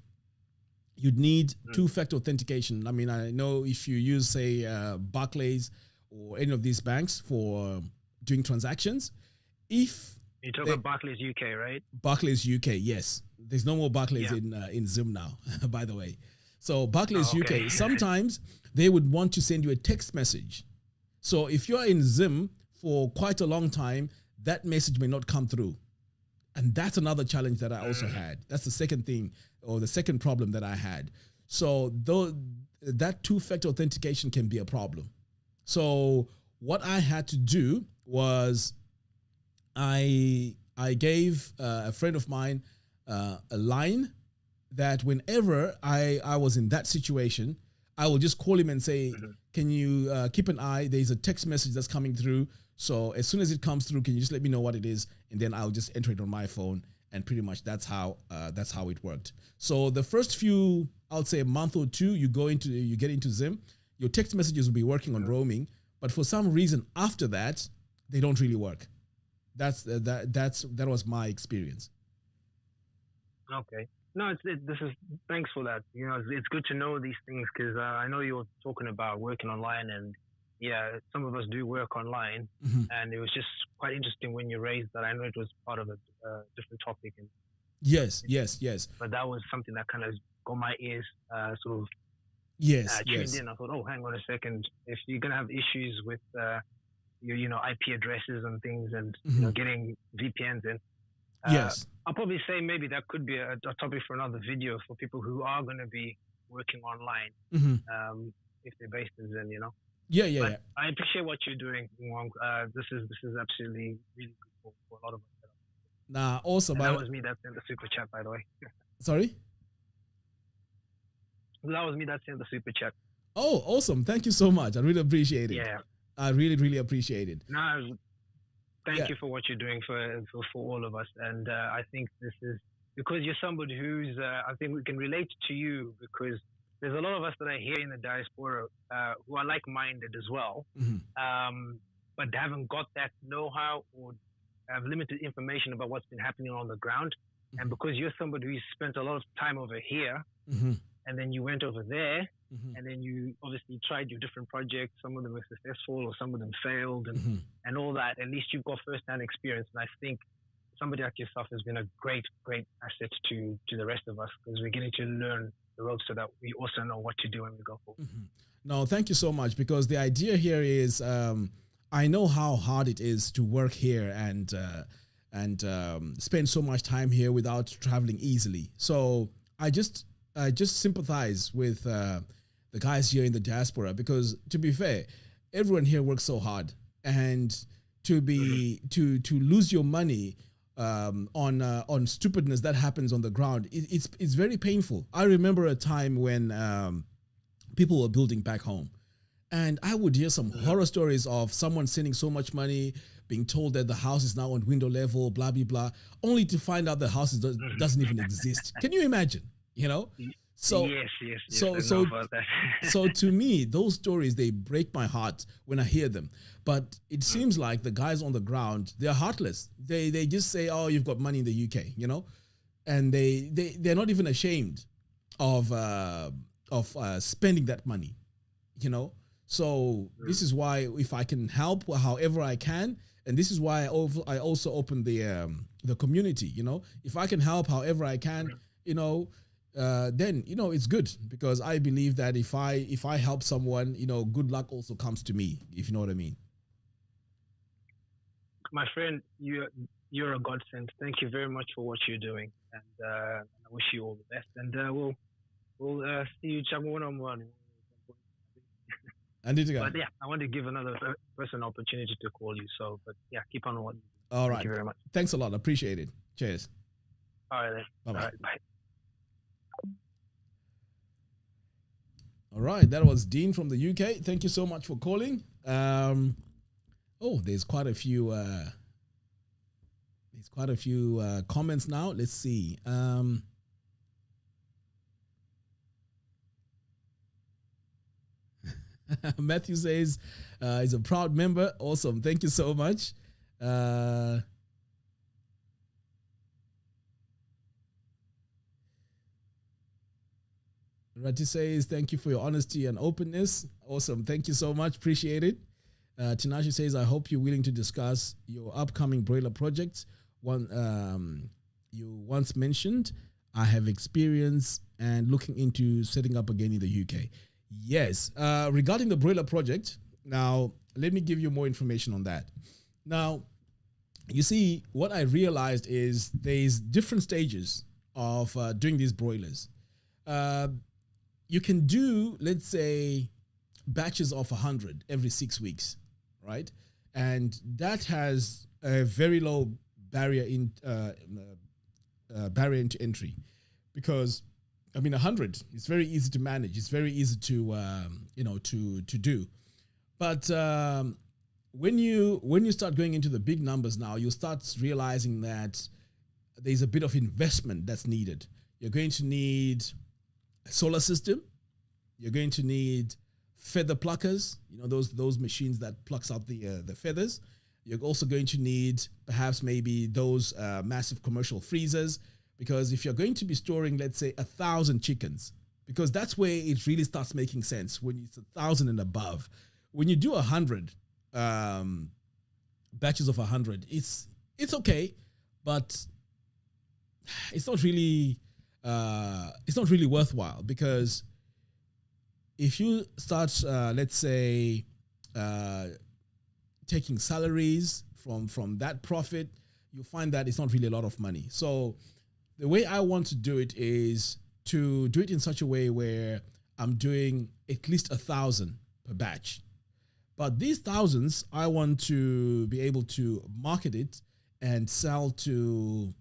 you'd need two-factor authentication. I mean, I know if you use, say, Barclays or any of these banks for doing transactions, if you're talking about Barclays UK, right? Barclays UK, yes. There's no more Barclays in Zoom now, by the way. So Barclays UK, sometimes they would want to send you a text message. So if you're in Zim for quite a long time, that message may not come through. And that's another challenge that I also had. That's the second thing, or the second problem that I had. So that two-factor authentication can be a problem. So what I had to do was I gave a friend of mine a line that whenever I was in that situation, I will just call him and say, can you keep an eye? There's a text message that's coming through. So as soon as it comes through, can you just let me know what it is? And then I'll just enter it on my phone. And pretty much that's how it worked. So the first few, I'll say a month or two, you get into Zim, your text messages will be working on roaming. But for some reason after that, they don't really work. That was my experience. Okay. No, thanks for that. It's good to know these things because I know you were talking about working online, and some of us do work online, and it was just quite interesting when you raised that. I know it was part of a different topic. And yes. But that was something that kind of got my ears sort of tuned in. I thought, oh, hang on a second. If you're gonna have issues with your IP addresses and things, and getting VPNs in. Yes. I'll probably say maybe that could be a topic for another video for people who are going to be working online, if they're based in Zen, Yeah. But I appreciate what you're doing, Wong. This is absolutely really good for a lot of us. Nah, awesome. That was me that sent the super chat, by the way. Sorry? That was me that sent the super chat. Oh, awesome. Thank you so much. I really appreciate it. Yeah. I really, really appreciate it. No, thank you for what you're doing for all of us. And I think this is because you're somebody who's, I think we can relate to you because there's a lot of us that are here in the diaspora who are like-minded as well, but haven't got that know-how or have limited information about what's been happening on the ground. And because you're somebody who spent a lot of time over here, and then you went over there, and then you obviously tried your different projects. Some of them were successful, or some of them failed, and all that. At least you've got first-hand experience. And I think somebody like yourself has been a great asset to the rest of us, because we're getting to learn the ropes so that we also know what to do when we go forward. No, thank you so much, because the idea here is I know how hard it is to work here and spend so much time here without traveling easily. So I just sympathize with the guys here in the diaspora, because to be fair, everyone here works so hard, and to lose your money on stupidness that happens on the ground, it's very painful. I remember a time when people were building back home, and I would hear some horror stories of someone sending so much money, being told that the house is now on window level, blah blah blah, only to find out the house doesn't even exist. Can you imagine? You know? So yes. So to me, those stories, they break my heart when I hear them. But it seems like the guys on the ground, they're heartless. They just say, "Oh, you've got money in the UK," you know, and they're not even ashamed of spending that money, you know. So this is why, if I can help however I can, and this is why I also open the community, you know, if I can help however I can, you know. Then, you know, it's good, because I believe that if I help someone, you know, good luck also comes to me, if you know what I mean. My friend, you're a godsend. Thank you very much for what you're doing, and I wish you all the best. And we'll see you one-on-one. I need to go. But yeah, I want to give another person an opportunity to call you. So, but yeah, keep on what. All right. Thank you very much. Thanks a lot. Appreciate it. Cheers. All right then. Bye-bye. All right, bye. All right, that was Dean from the UK. Thank you so much for calling. There's quite a few. Comments now. Let's see. Matthew says he's a proud member. Awesome. Thank you so much. Rati says, thank you for your honesty and openness. Awesome. Thank you so much. Appreciate it. Tinashe says, I hope you're willing to discuss your upcoming Broiler projects. One you once mentioned, I have experience and looking into setting up again in the UK. Yes. Regarding the Broiler project, now let me give you more information on that. Now, you see, what I realized is there's different stages of doing these broilers. You can do, let's say, batches of 100 every 6 weeks, right? And that has a very low barrier into entry, because 100 is very easy to manage. It's very easy to do. But when you start going into the big numbers now, you start realizing that there's a bit of investment that's needed. You're going to need a solar system. You're going to need feather pluckers, those machines that plucks out the feathers. You're also going to need perhaps maybe those massive commercial freezers, because if you're going to be storing, let's say, 1,000 chickens, because that's where it really starts making sense, when it's 1,000 and above. When you do 100 batches of 100, it's okay, but it's not really worthwhile, because if you start, let's say, taking salaries from that profit, you find that it's not really a lot of money. So the way I want to do it is to do it in such a way where I'm doing at least 1,000 per batch. But these thousands, I want to be able to market it and sell to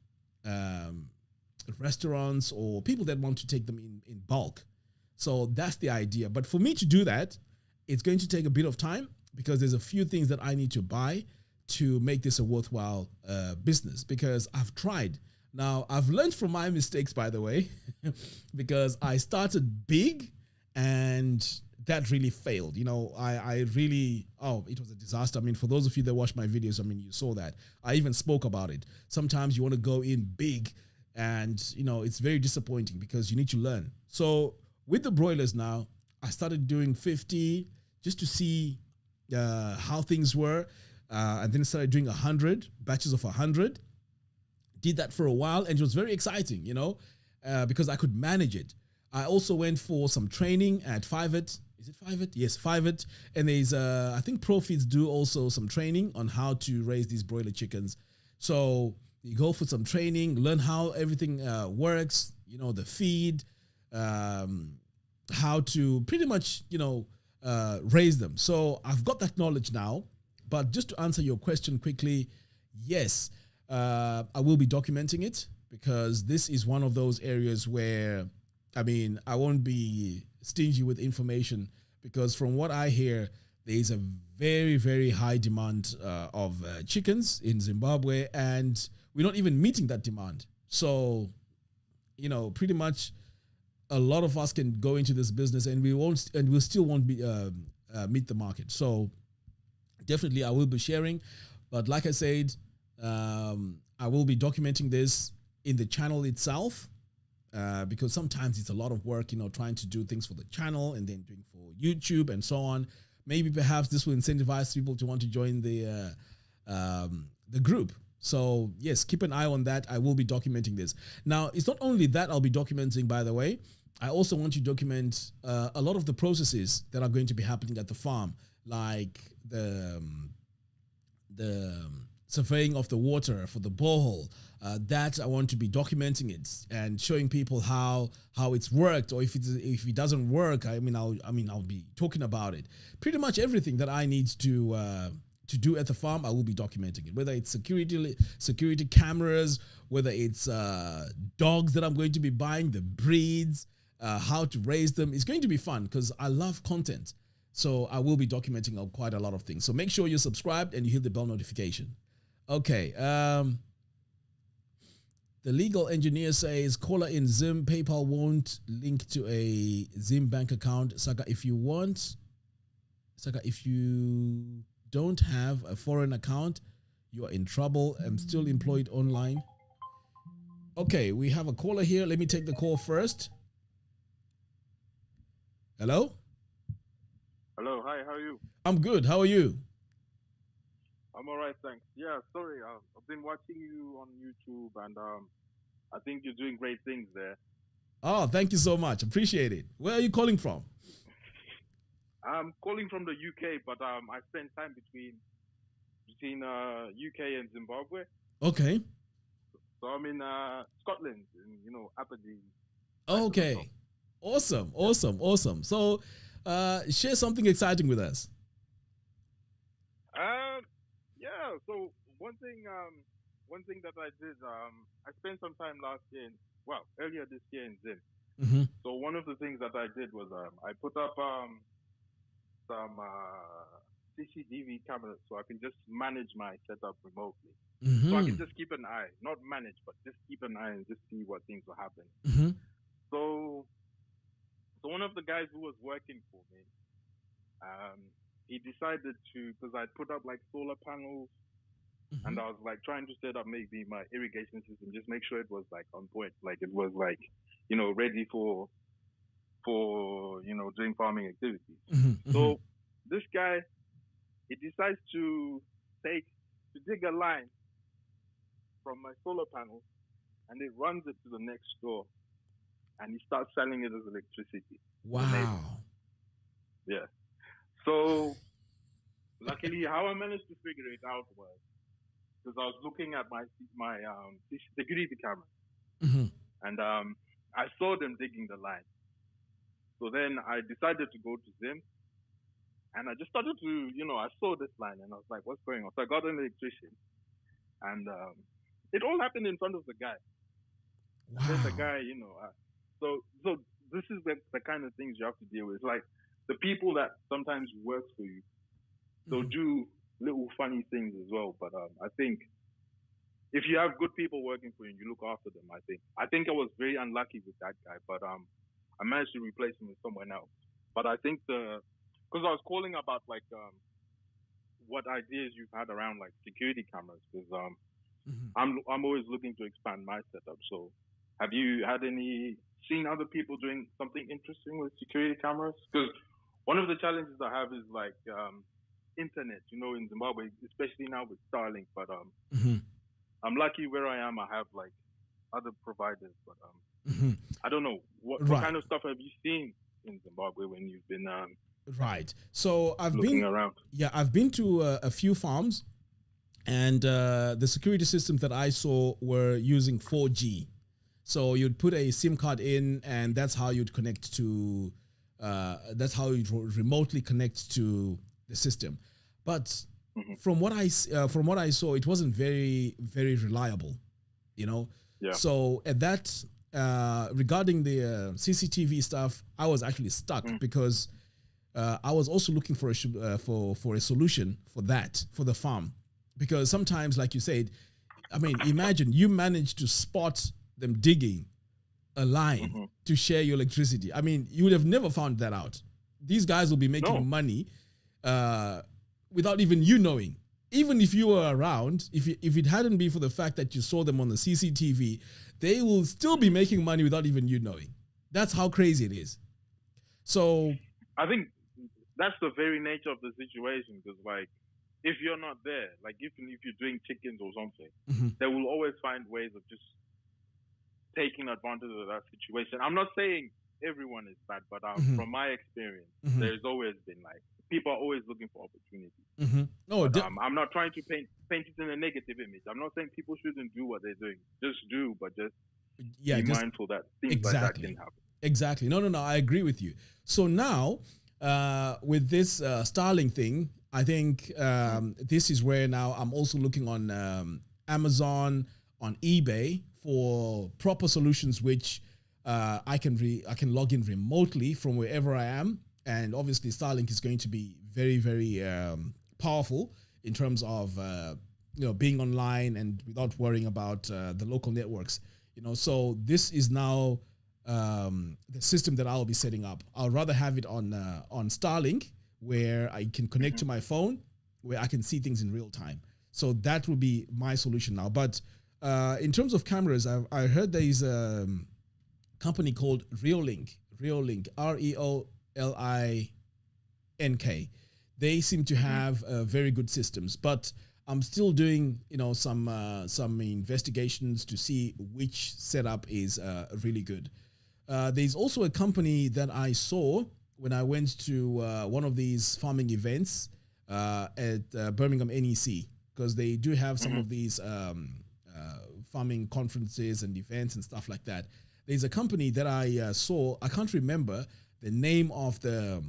restaurants or people that want to take them in bulk. So that's the idea. But for me to do that, it's going to take a bit of time, because there's a few things that I need to buy to make this a worthwhile business, because I've tried. Now, I've learned from my mistakes, by the way, because I started big and that really failed. I really, it was a disaster. I mean, for those of you that watched my videos, I mean, you saw that. I even spoke about it. Sometimes you want to go in big and, it's very disappointing because you need to learn. So with the broilers now, I started doing 50 just to see how things were. And then started doing 100, batches of 100. Did that for a while, and it was very exciting, because I could manage it. I also went for some training at Fivet. Is it Fivet? Yes, Fivet. And there's, I think Profits do also some training on how to raise these broiler chickens. So you go for some training, learn how everything works, the feed, how to pretty much, raise them. So I've got that knowledge now. But just to answer your question quickly, yes, I will be documenting it because this is one of those areas where, I won't be stingy with information because from what I hear, there is a very, very high demand of chickens in Zimbabwe, and we're not even meeting that demand. So, pretty much a lot of us can go into this business and we'll still won't be meet the market. So definitely I will be sharing, but like I said, I will be documenting this in the channel itself. Because sometimes it's a lot of work, trying to do things for the channel and then doing for YouTube and so on. Maybe perhaps this will incentivize people to want to join the group. So yes, keep an eye on that. I will be documenting this. Now, it's not only that I'll be documenting, by the way. I also want to document a lot of the processes that are going to be happening at the farm, like the surveying of the water for the borehole. That I want to be documenting it and showing people how it's worked, or if it doesn't work, I'll be talking about it. Pretty much everything that I need to do at the farm, I will be documenting it. Whether it's security cameras, whether it's dogs that I'm going to be buying, the breeds, how to raise them. It's going to be fun because I love content. So I will be documenting quite a lot of things. So make sure you're subscribed and you hit the bell notification. Okay. The legal engineer says, caller in Zim, PayPal won't link to a Zim bank account. Saka, if you don't have a foreign account, you are in trouble. I'm still employed online. Okay, we have a caller here. Let me take the call first. Hello? Hello, hi, how are you? I'm good. How are you? I'm all right, thanks. Yeah, sorry, I've been watching you on YouTube, and I think you're doing great things there. Oh, thank you so much. Appreciate it. Where are you calling from? I'm calling from the UK, but I spend time between UK and Zimbabwe. Okay. So I'm in Scotland, in Aberdeen. Okay. Awesome. So, share something exciting with us. Yeah. So one thing that I did, I spent some time earlier this year in Zim. Mm-hmm. So one of the things that I did was I put up some CCTV cameras so I can just manage my setup remotely. Mm-hmm. So I can just keep an eye, not manage, but just keep an eye and just see what things will happen. Mm-hmm. So one of the guys who was working for me, he decided to, because I put up like solar panels, Mm-hmm. and I was like trying to set up maybe my irrigation system, just make sure it was like on point, like it was like, ready for doing farming activities. Mm-hmm. So this guy, he decides to dig a line from my solar panel, and it runs it to the next door, and he starts selling it as electricity. Wow. Yeah. So luckily, how I managed to figure it out was because I was looking at my security camera, Mm-hmm. and I saw them digging the line. So then I decided to go to Zim, and I just started to, I saw this line, and I was like, what's going on? So I got an electrician, and it all happened in front of the guy. Wow. And then the guy, so this is the kind of things you have to deal with. Like the people that sometimes work for you, they'll do little funny things as well. But I think if you have good people working for you and you look after them, I think I was very unlucky with that guy, but I managed to replace him with someone else. But I think because I was calling about like what ideas you've had around like security cameras, because I'm always looking to expand my setup. So have you had seen other people doing something interesting with security cameras? Because one of the challenges I have is like internet, in Zimbabwe, especially now with Starlink. But I'm lucky where I am. I have like other providers, but I don't know what kind of stuff have you seen in Zimbabwe when you've been right. So I've looking around. Yeah, I've been to a few farms, and the security systems that I saw were using 4G. So you'd put a SIM card in, and that's how you'd connect to. That's how you'd remotely connect to the system. But from what I saw, it wasn't very, very reliable. Yeah. So at that, regarding the CCTV stuff, I was actually stuck because I was also looking for a solution for that, for the farm, because sometimes, like you said, I mean, imagine you managed to spot them digging a line to share your electricity. I mean, you would have never found that out. These guys will be making money without even you knowing. Even if you were around, if it hadn't been for the fact that you saw them on the CCTV, they will still be making money without even you knowing. That's how crazy it is. So I think that's the very nature of the situation, because like if you're not there, like even if you're doing chickens or something, they will always find ways of just taking advantage of that situation. I'm not saying everyone is bad, but from my experience, there's always been like people are always looking for opportunities. No, I'm not trying to paint it in a negative image. I'm not saying people shouldn't do what they're doing. Just do, but just be mindful that things like that can happen. Exactly. No, I agree with you. So now, with this Starlink thing, I think this is where now I'm also looking on Amazon, on eBay for proper solutions, which I can log in remotely from wherever I am. And obviously Starlink is going to be very, very powerful in terms of being online and without worrying about the local networks. So this is now the system that I'll be setting up. I'll rather have it on Starlink, where I can connect to my phone, where I can see things in real time. So that will be my solution now. But in terms of cameras, I heard there is a company called Reolink, ReoLink. They seem to have very good systems, but I'm still doing some investigations to see which setup is really good. There's also a company that I saw when I went to one of these farming events at Birmingham NEC, because they do have some of these farming conferences and events and stuff like that. There's a company that I saw. I can't remember the name of the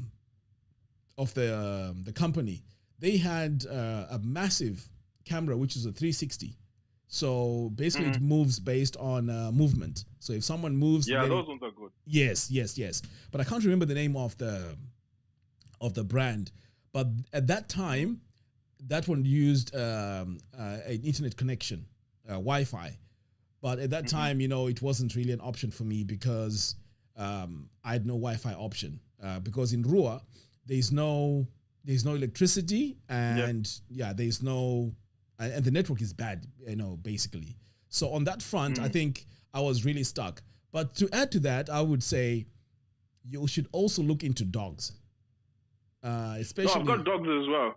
company. They had a massive camera, which is a 360. So basically, it moves based on movement. So if someone moves, those ones are good. Yes. But I can't remember the name of the brand. But at that time, that one used an internet connection, Wi-Fi. But at that time, it wasn't really an option for me because I had no Wi-Fi option. Because in Ruwa, there's no electricity, and there's no, and the network is bad, basically. So on that front, I think I was really stuck. But to add to that, I would say you should also look into dogs. Especially, I've got dogs as well.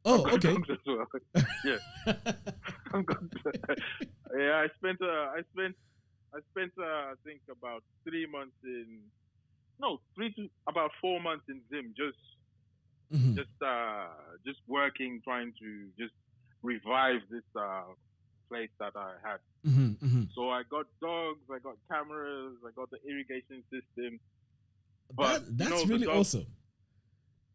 Oh, okay. Dogs as well. Yeah. I spent I think about 3 months about 4 months in Zim, just working, trying to just revive this place that I had. So I got dogs, I got cameras, I got the irrigation system. But that's really awesome.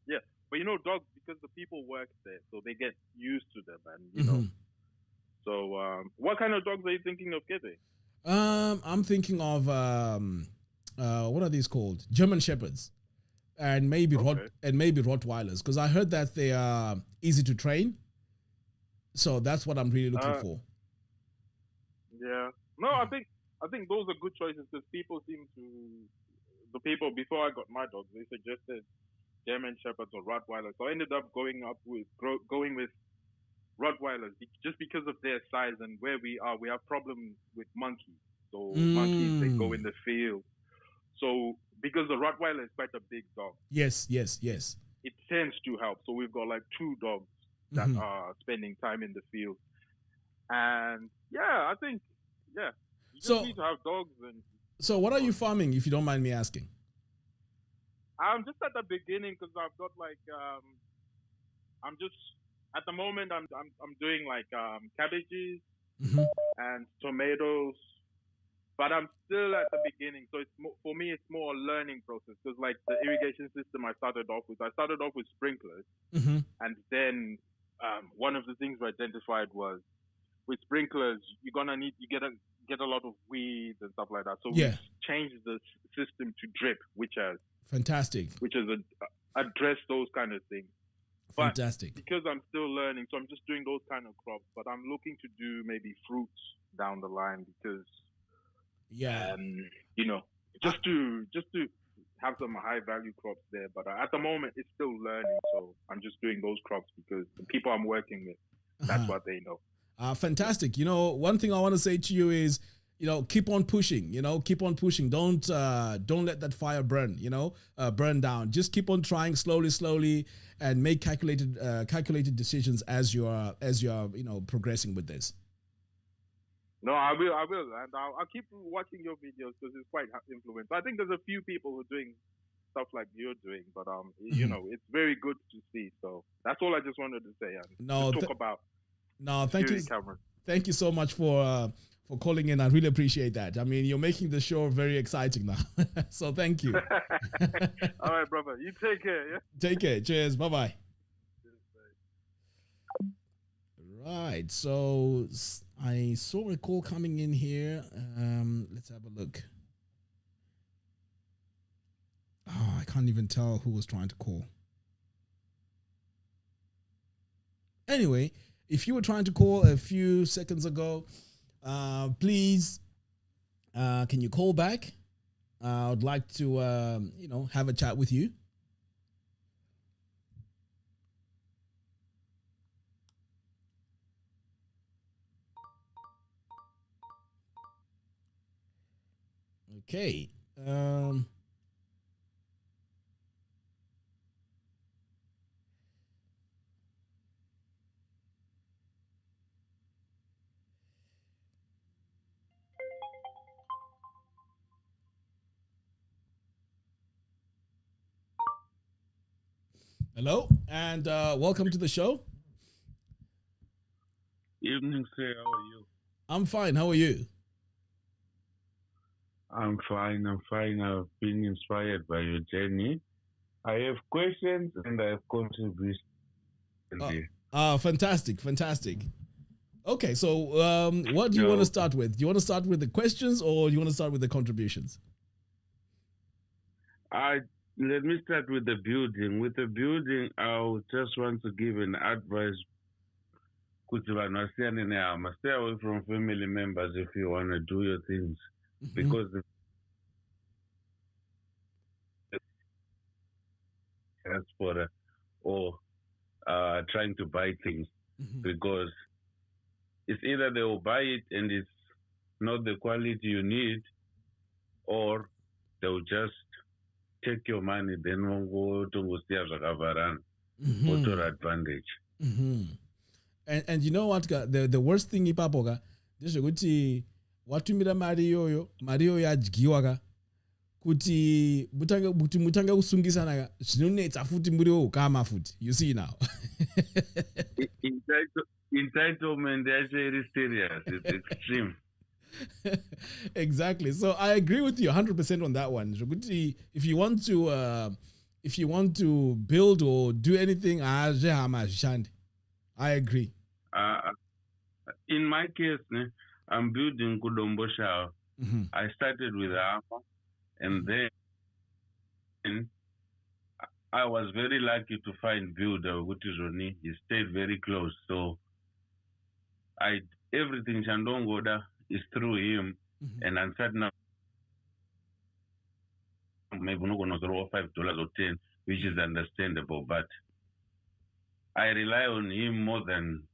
Yeah, but dogs, because the people work there, so they get used to them, and So, what kind of dogs are you thinking of getting? I'm thinking of what are these called? German Shepherds, and maybe Rottweilers, because I heard that they are easy to train. So that's what I'm really looking for. Yeah. No, I think those are good choices, because people seem to the people before I got my dogs, they suggested German Shepherds or Rottweilers. So I ended up going with Rottweilers just because of their size and where we are. We have problems with monkeys. So monkeys, they go in the field. So because the Rottweiler is quite a big dog. Yes. It tends to help. So we've got like 2 dogs that are spending time in the field. And yeah, I think, you just need to have dogs. And so what are you farming, if you don't mind me asking? I'm just at the beginning because I've got like, I'm just, at the moment, I'm doing like cabbages and tomatoes. But I'm still at the beginning, so it's for me. It's more a learning process because, like the irrigation system, I started off with sprinklers, and then one of the things we identified was with sprinklers, you get a lot of weeds and stuff like that. So we changed the system to drip, which has addressed those kind of things. Fantastic. But because I'm still learning, so I'm just doing those kind of crops. But I'm looking to do maybe fruits down the line because. Just to have some high value crops there. But at the moment, it's still learning. So I'm just doing those crops because the people I'm working with, that's what they know. Fantastic. One thing I want to say to you is, keep on pushing. Keep on pushing. Don't let that fire burn. Burn down. Just keep on trying slowly, and make calculated decisions as you are progressing with this. No, I will, and I'll keep watching your videos because it's quite influential. I think there's a few people who are doing stuff like you're doing, but it's very good to see. So that's all I just wanted to say. And talk about. No, thank you. Thank you so much for calling in. I really appreciate that. I mean, you're making the show very exciting now. So thank you. All right, brother. You take care. Yeah. Take care. Cheers. Bye-bye. Right. So I saw a call coming in here. Let's have a look. Oh, I can't even tell who was trying to call. Anyway, if you were trying to call a few seconds ago, please, can you call back? I would like to, have a chat with you. Okay. Hello, and welcome to the show. Evening, sir. How are you? I'm fine. How are you? I'm fine. I've been inspired by your journey. I have questions and I have contributions. Fantastic. Okay, so what do you want to start with? Do you want to start with the questions or do you want to start with the contributions? Let me start with the building. With the building, I just want to give an advice. Stay away from family members if you want to do your things. Because diaspora or trying to buy things, because it's either they will buy it and it's not the quality you need, or they'll just take your money, then go to advantage. And you know what, the worst thing ipapo ndezvekuti watumira mari iyoyo yadyiwa ka kuti mutange kusungisana zvinonetsa futi muriwo ukama futi. You see now. Entitlement is very serious. It's extreme. Exactly. So I agree with you 100% on that one. If you want to build or do anything, I agree. In my case, I'm building Kudombo Shao. I started with Alpha, and then I was very lucky to find builder, which is Roni. He stayed very close. So everything Shandongoda is through him, and I'm certain $5 or 10, which is understandable, but I rely on him more than.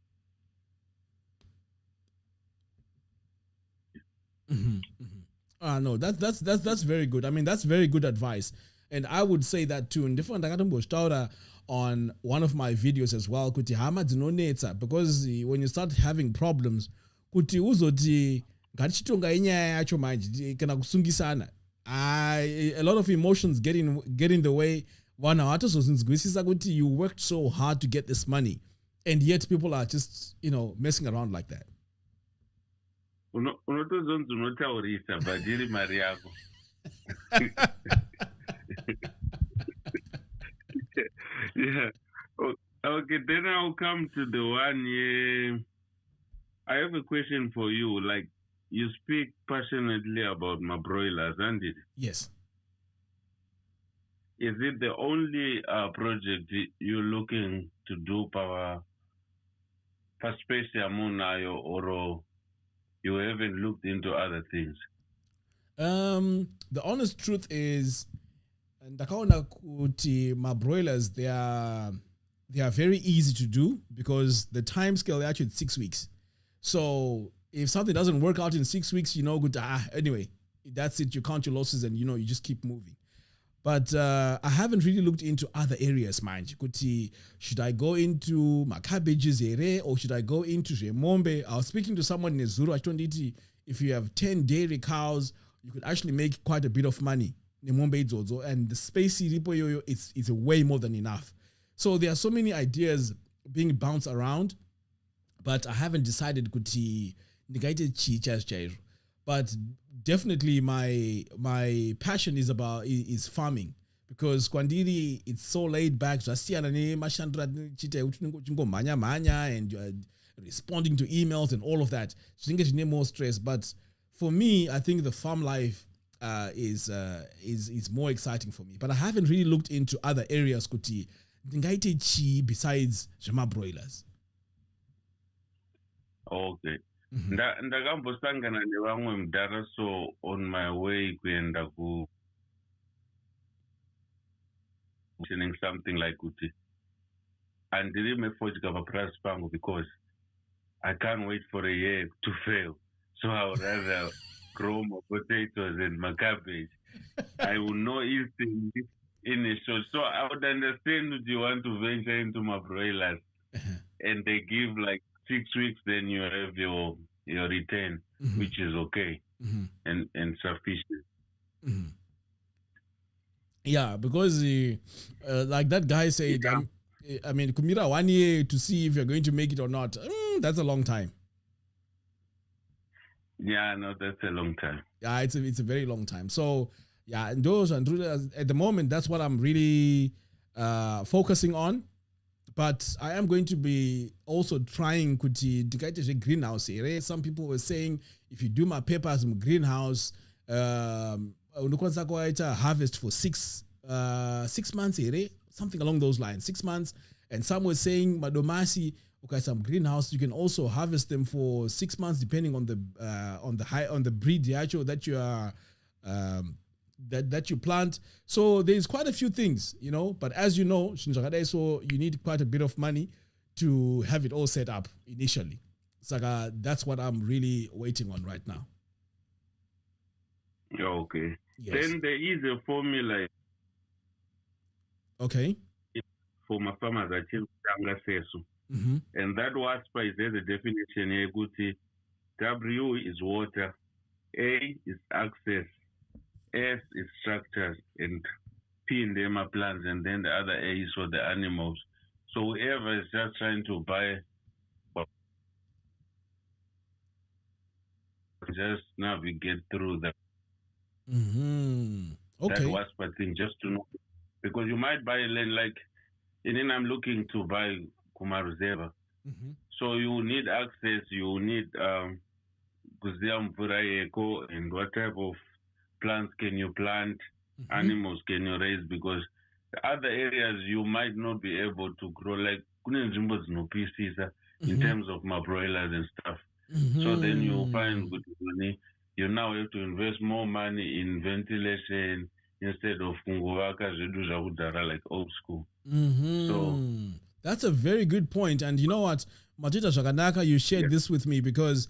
No, that's very good. I mean, that's very good advice, and I would say that too. And different on one of my videos as well. Kuti hama dzinonetsa, because when you start having problems, kuti uzoti ngatichitonga inyaya yacho manje kana kusungisana. A lot of emotions get in the way. One hatozozvinzwisisa kuti you worked so hard to get this money, and yet people are just messing around like that. Unotozonzi unotaurisa badiri mari yako. Yeah. Okay, then I'll come to the one. I have a question for you. Like, you speak passionately about my broilers, and it? Yes. Is it the only project you're looking to do for space amunayo, or you haven't looked into other things? The honest truth is, ndakaona kuti my broilers, they are very easy to do, because the time scale actually 6 weeks. So if something doesn't work out in 6 weeks, good. Anyway, that's it. You count your losses and you just keep moving. But I haven't really looked into other areas, mind. Should I go into my cabbages area, or should I go into Remombe? I was speaking to someone in Zuru. I told him, if you have 10 dairy cows, you could actually make quite a bit of money. And the space is way more than enough. So there are so many ideas being bounced around, but I haven't decided kuti negated chichas. But definitely my passion is farming, because Kwandiri, it's so laid back, and responding to emails and all of that. So I think it's more stress. But for me, I think the farm life is more exciting for me. But I haven't really looked into other areas kuti ndingaite chi besides Jama broilers. Okay. Ndakambosangana nevamwe mudhara, so on my way kuenda ku something like kuti andiri mefodya paprice pangu, because I can't wait for a year to fail. So I would rather grow my potatoes and my cabbage. I will know instantly in a short. So I would understand if you want to venture into my broilers and they give like 6 weeks, then you have your return, which is okay and sufficient. Yeah, because like that guy said, I mean, Kumira, 1 year to see if you're going to make it or not. That's a long time. Yeah, no, that's a long time. Yeah, it's a very long time. So yeah, and those at the moment, that's what I'm really focusing on. But I am going to be also trying to get a greenhouse area. Some people were saying, if you do my papers in greenhouse, harvest for 6 months area, something along those lines, 6 months. And some were saying, Madomasi, okay, some greenhouse, you can also harvest them for 6 months, depending on the breed that you are that you plant. So there's quite a few things, but as you know, so you need quite a bit of money to have it all set up initially. So that's what I'm really waiting on right now. Okay. Yes. Then there is a formula. Okay. For my farmers, I choose and that WASPA is there, the definition here. W is water, A is access, S is structures, and P in them are plants, and then the other A is for the animals. So whoever is just trying to buy, just navigate through that. Okay. That WASPA thing, just to know, because you might buy land like, and then I'm looking to buy Kumaruzeva. So you need access, you need and what type of plants can you plant, animals can you raise, because the other areas you might not be able to grow, like in terms of my broilers and stuff. So then you find good money. You now have to invest more money in ventilation, instead of kungovaka zvedu zvakudhara like old school. So that's a very good point. And you know what, Matita Shakanaka, you shared this with me because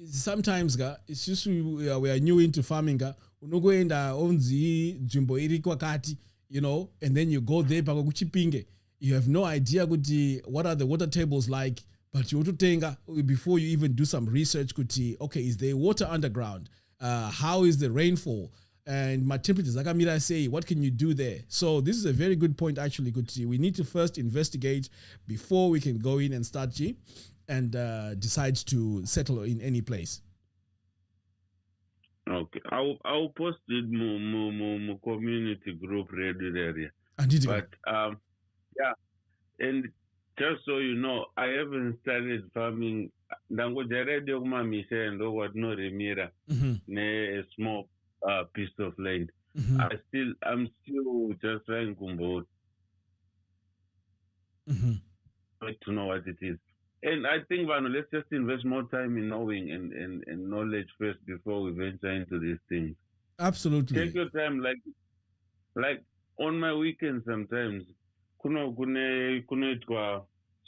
sometimes it's just we are new into farming. Unogoenda onzi jumbo iri kwakati, you know, and then you go there pakuchipinge. You have no idea what are the water tables like, but you tenga before you even do some research. Okay, is there water underground? How is the rainfall? And my temperatures, like Amira say, what can you do there? So this is a very good point, actually. We need to first investigate before we can go in and start and decide to settle in any place. Okay, I'll post it more community group regularly. But yeah, and just so you know, I haven't started farming. Dango jaredi okuma mise and what no remira ne a small piece of land. I'm still just trying to know what it is. And I think, Vanu, let's just invest more time in knowing and knowledge first before we venture into these things. Absolutely. Take your time, like on my weekends sometimes. Kunoitwa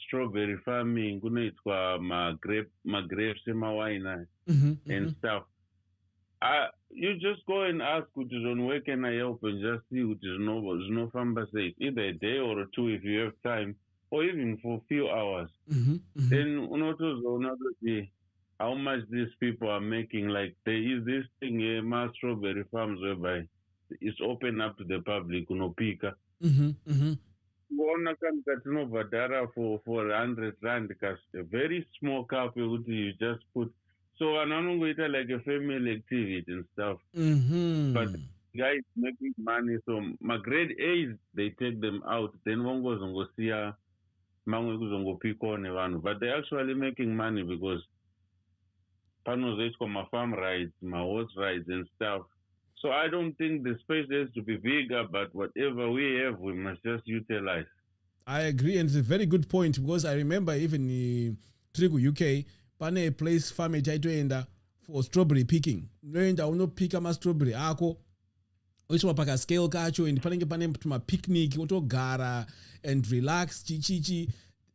strawberry farming, kunoitwa ma grapes and wine and stuff. You just go and ask where can I help and just see no farmer safe. Either a day or two if you have time, or even for a few hours. Then another day, how much these people are making. Like there is this thing here, mass strawberry farms whereby it's open up to the public, pika. For 100 rand, because a very small cup you just put. So I don't know like a family activity and stuff. But guys making money. So my grade A's, they take them out. Then one goes on go see but they're actually making money because panos for my farm rides, my horse rides and stuff. So I don't think the space has to be bigger, but whatever we have, we must just utilize. I agree, and it's a very good point because I remember even in Trigu UK, pane a place farm enda for strawberry picking. Noenda uno pick ma strawberry ako. Which paka scale kacho and pane to my picnic, gara and relax, chichichi.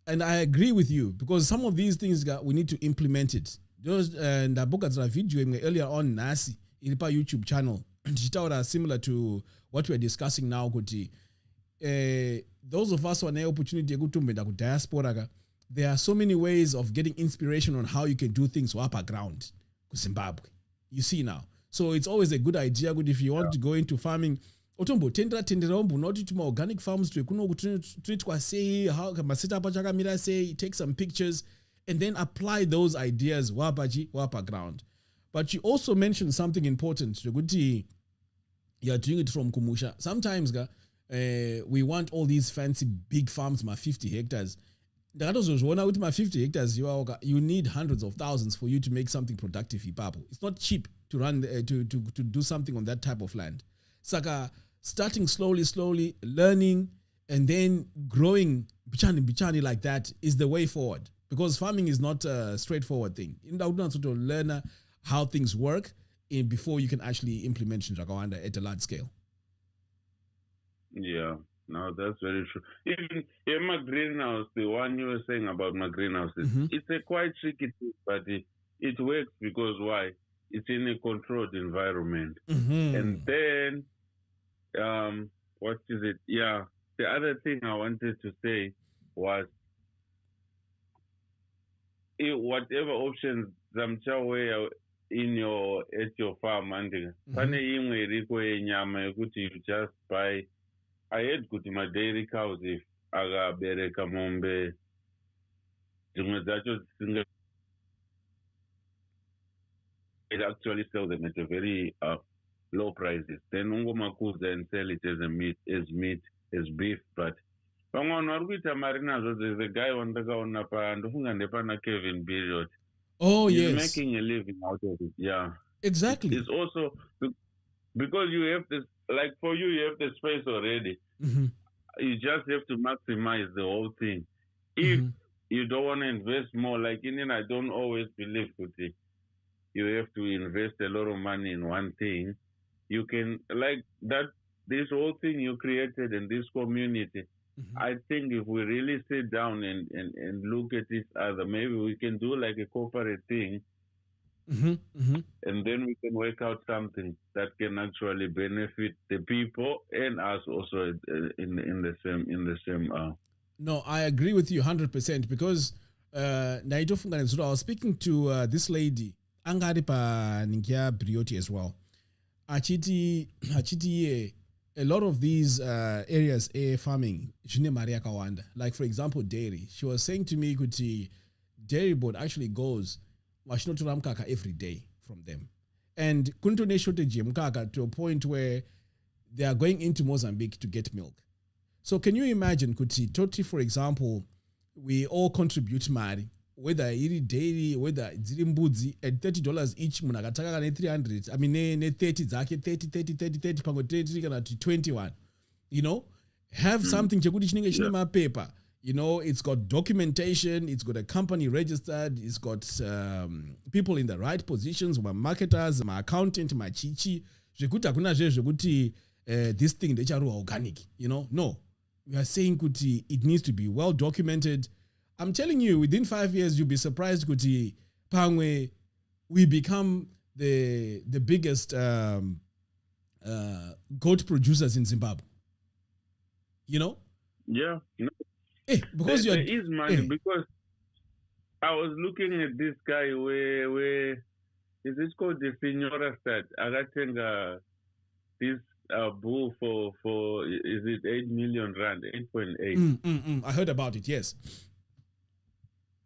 And I agree with you because some of these things we need to implement it. Those and I booked a video earlier on Nasi in the YouTube channel. And it's similar to what we're discussing now. Those of us who have an opportunity to go to diaspora, there are so many ways of getting inspiration on how you can do things upper ground in Zimbabwe. You see now. So it's always a good idea. Good if you want to go into farming. Otombo tendera not to organic farms to say how can say take some pictures and then apply those ideas wapa ground. But you also mentioned something important. You're doing it from Kumusha. Sometimes we want all these fancy big farms, my 50 hectares. With my 50 hectares, you need hundreds of thousands for you to make something productive. It's not cheap to run to do something on that type of land. Saka starting slowly, learning, and then growing bichani like that is the way forward. Because farming is not a straightforward thing. You need to learn how things work before you can actually implement Shinjagawanda at a large scale. Yeah, no, that's very true. Even in my greenhouse, the one you were saying about my greenhouses, it's a quite tricky thing, but it works because why? It's in a controlled environment. And then, what is it? Yeah, the other thing I wanted to say was, whatever options zamchawe at your farm, and you just buy. I had good my dairy cows if aga bereka mombe. It actually sells them at a very low prices. Then ungomakuza and sell it as beef. But there's a guy on the ground Kevin period. Oh, He's yes. making a living out of it. Yeah. Exactly. It's also because you have this, like for you have the space already. You just have to maximize the whole thing. If you don't want to invest more, like I don't always believe that you have to invest a lot of money in one thing. You can, like that this whole thing you created in this community, I think if we really sit down and look at each other, maybe we can do like a corporate thing, and then we can work out something that can actually benefit the people and us also in the same. No, I agree with you 100% because I was speaking to this lady, Angaripa Ninkia Brioti as well. Achiti, a lot of these areas, farming, like for example, dairy. She was saying to me, Kuti, dairy board actually goes every day from them. And kuntone shortage mkaka to a point where they are going into Mozambique to get milk. So can you imagine, Kuti, Toti, for example, we all contribute money, whether iri dairy, whether dziri mbudzi, at $30 each, munakataka ne 300, I mean, ne 30 zake, 30, pango 30 kana to 21, you know, have something chekuti chinenge chine mapepa, you know, it's got documentation, it's got a company registered, it's got people in the right positions, my marketers, my accountant, my chichi, zvekuti hakuna zvekuti this thing decharuwa organic, you know, no. We are saying, Kuti, it needs to be well documented. I'm telling you, within 5 years, you'll be surprised, Kuti, Pangwe, we become the biggest goat producers in Zimbabwe. You know? Yeah. Because there is money, because I was looking at this guy where is this called the Senora Stat? I think this bull for is it 8 million rand, 8.8. I heard about it, yes.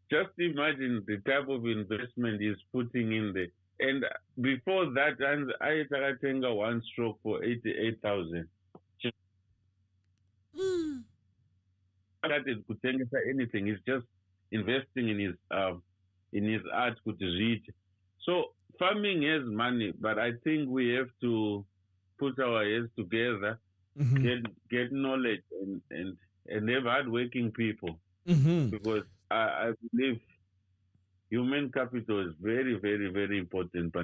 Just imagine the type of investment he's putting in there. And before that, I think one stroke for 88,000. That could take anything. He's just investing in his art could read. So farming has money, but I think we have to put our heads together, get knowledge and have hardworking people. Because I believe human capital is very, very, very important.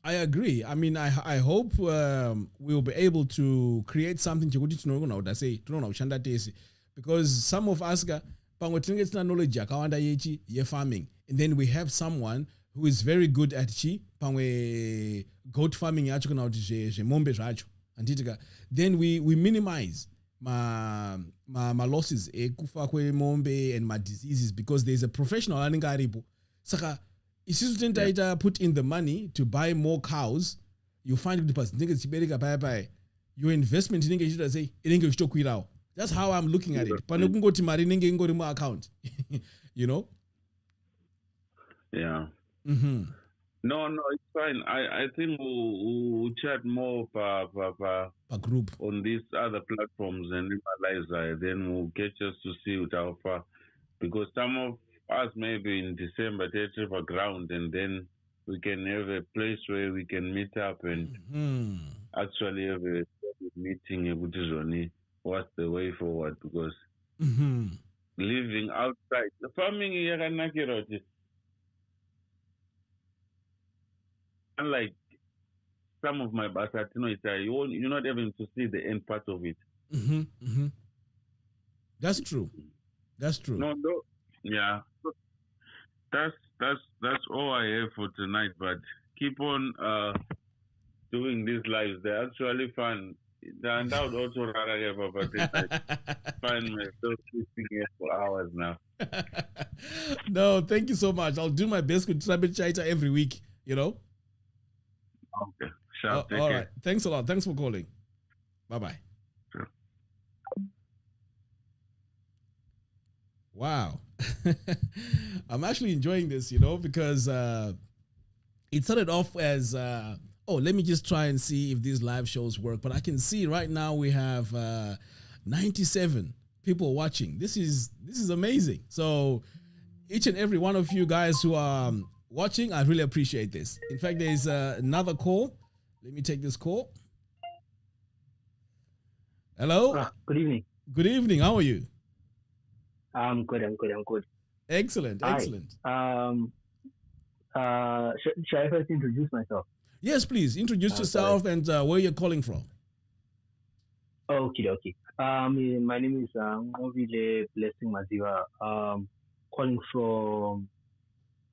I agree. I mean, I hope we'll be able to create something because some of us knowledge farming, and then we have someone who is very good at goat farming, then we minimize my losses mombe and my diseases because there's a professional saka put in the money to buy more cows. You find your investment that's how I'm looking at it. Account. You know? Yeah. No, it's fine. I think we'll chat more per group on these other platforms and realize then we'll get just to see with our far, because some of us maybe in December take a ground and then we can have a place where we can meet up and actually have a meeting which is only what's the way forward, because living outside the farming unlike some of my Basatino, you're not able to see the end part of it. That's true. No, yeah. That's all I have for tonight. But keep on doing these lives. They're actually fun. And I would also rather have find myself sitting here for hours now. No, thank you so much. I'll do my best with Travel Chaita every week. You know. Okay. Sure. All right. Thanks a lot. Thanks for calling. Bye-bye. Sure. Wow. I'm actually enjoying this, you know, because it started off as, let me just try and see if these live shows work. But I can see right now we have 97 people watching. This is amazing. So each and every one of you guys who are watching, I really appreciate this. In fact, there's another call. Let me take this call. Hello. Good evening. Good evening. How are you? I'm good. Excellent. Hi. Excellent. Should I first introduce myself? Yes, please. Introduce yourself and where you're calling from. Okay, okay. My name is Ngovile Blessing Maziwa. Calling from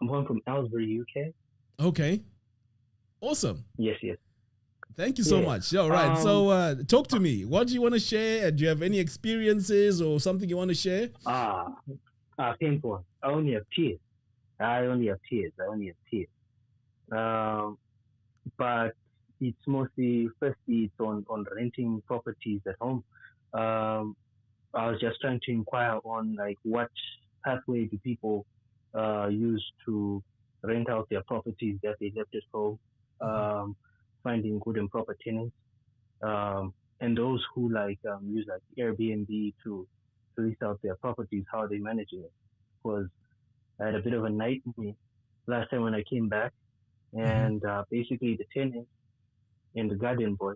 I'm calling from Ellsbury, UK. Okay. Awesome. Yes, yes. Thank you so Yeah. much. All right. So talk to me. What do you want to share? Do you have any experiences or something you want to share? Painful. I only have tears. I only have tears. But it's mostly, firstly, it's on renting properties at home. I was just trying to inquire on like what pathway do people use to rent out their properties that they left at home, finding good and proper tenants, and those who use like Airbnb to lease out their properties, how are they managing it? Because I had a bit of a nightmare last time when I came back, and basically the tenants and the garden boy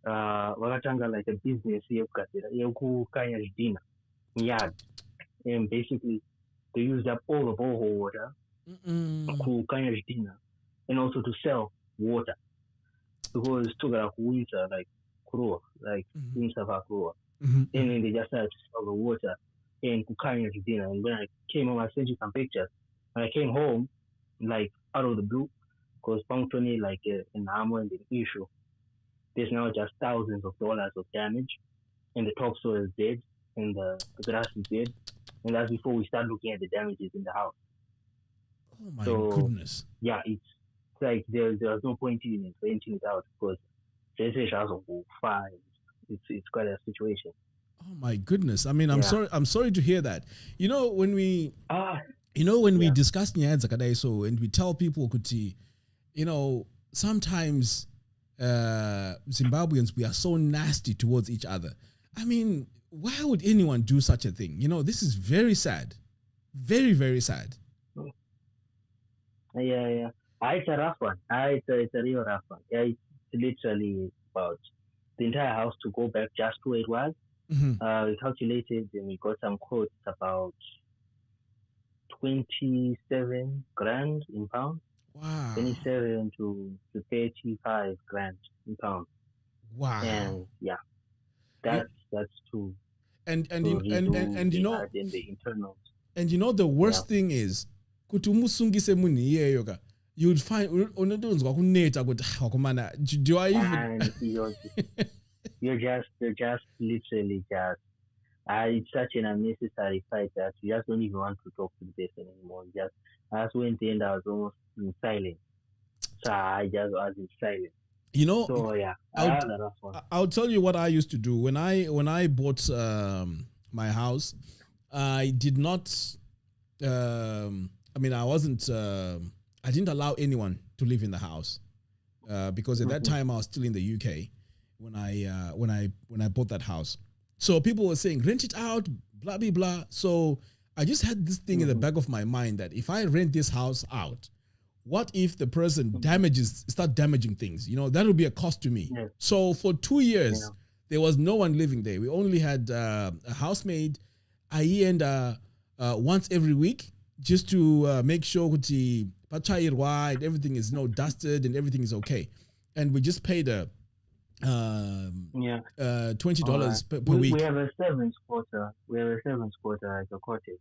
vakatanga like a business yekukanya zvidhina yard, and basically they used up all the borehole water kukanya zvidhina and also to sell water because togara kuwisa like Ruwa, like winter of Ruwa, and then they just started to sell the water and kukanya zvidhina. And when I came home, I sent you some pictures. When I came home, like out of the blue, because punctually like an armor and an issue, there's now just thousands of dollars of damage, and the topsoil is dead, and the grass is dead, and that's before we start looking at the damages in the house. Oh my goodness! Yeah, it's like there's no point in renting it out because it's quite a situation. Oh my goodness! I mean, I'm sorry to hear that. You know, when we we discuss Nyanza Kadaiso and we tell people, Kuti, you know, sometimes Zimbabweans, we are so nasty towards each other. I mean, why would anyone do such a thing? You know, this is very sad. Very, very sad. Yeah. It's a rough one. It's a real rough one. Yeah, it's literally about the entire house to go back just to where it was. We calculated and we got some quotes about 27 grand in pounds. Wow. 27 to 35 grand in pounds. Wow. And yeah, that's true. And you know, in the internals. And you know the worst thing is, you'd find do I even you're just literally just it's such an unnecessary fight that you just don't even want to talk to the person anymore. That's when the end I was almost in silence. So I just was in silence. You know, so yeah, I'll tell you what I used to do when I bought my house. I did not. I mean, I didn't allow anyone to live in the house because at that time I was still in the UK when I bought that house. So people were saying rent it out, blah blah blah. So I just had this thing in the back of my mind that if I rent this house out, what if the person start damaging things? You know, that would be a cost to me. Yeah. So for 2 years, there was no one living there. We only had a housemaid. I end once every week just to make sure that everything is dusted and everything is okay. And we just paid $20 per week. We have a servant's quarter. Like a cottage,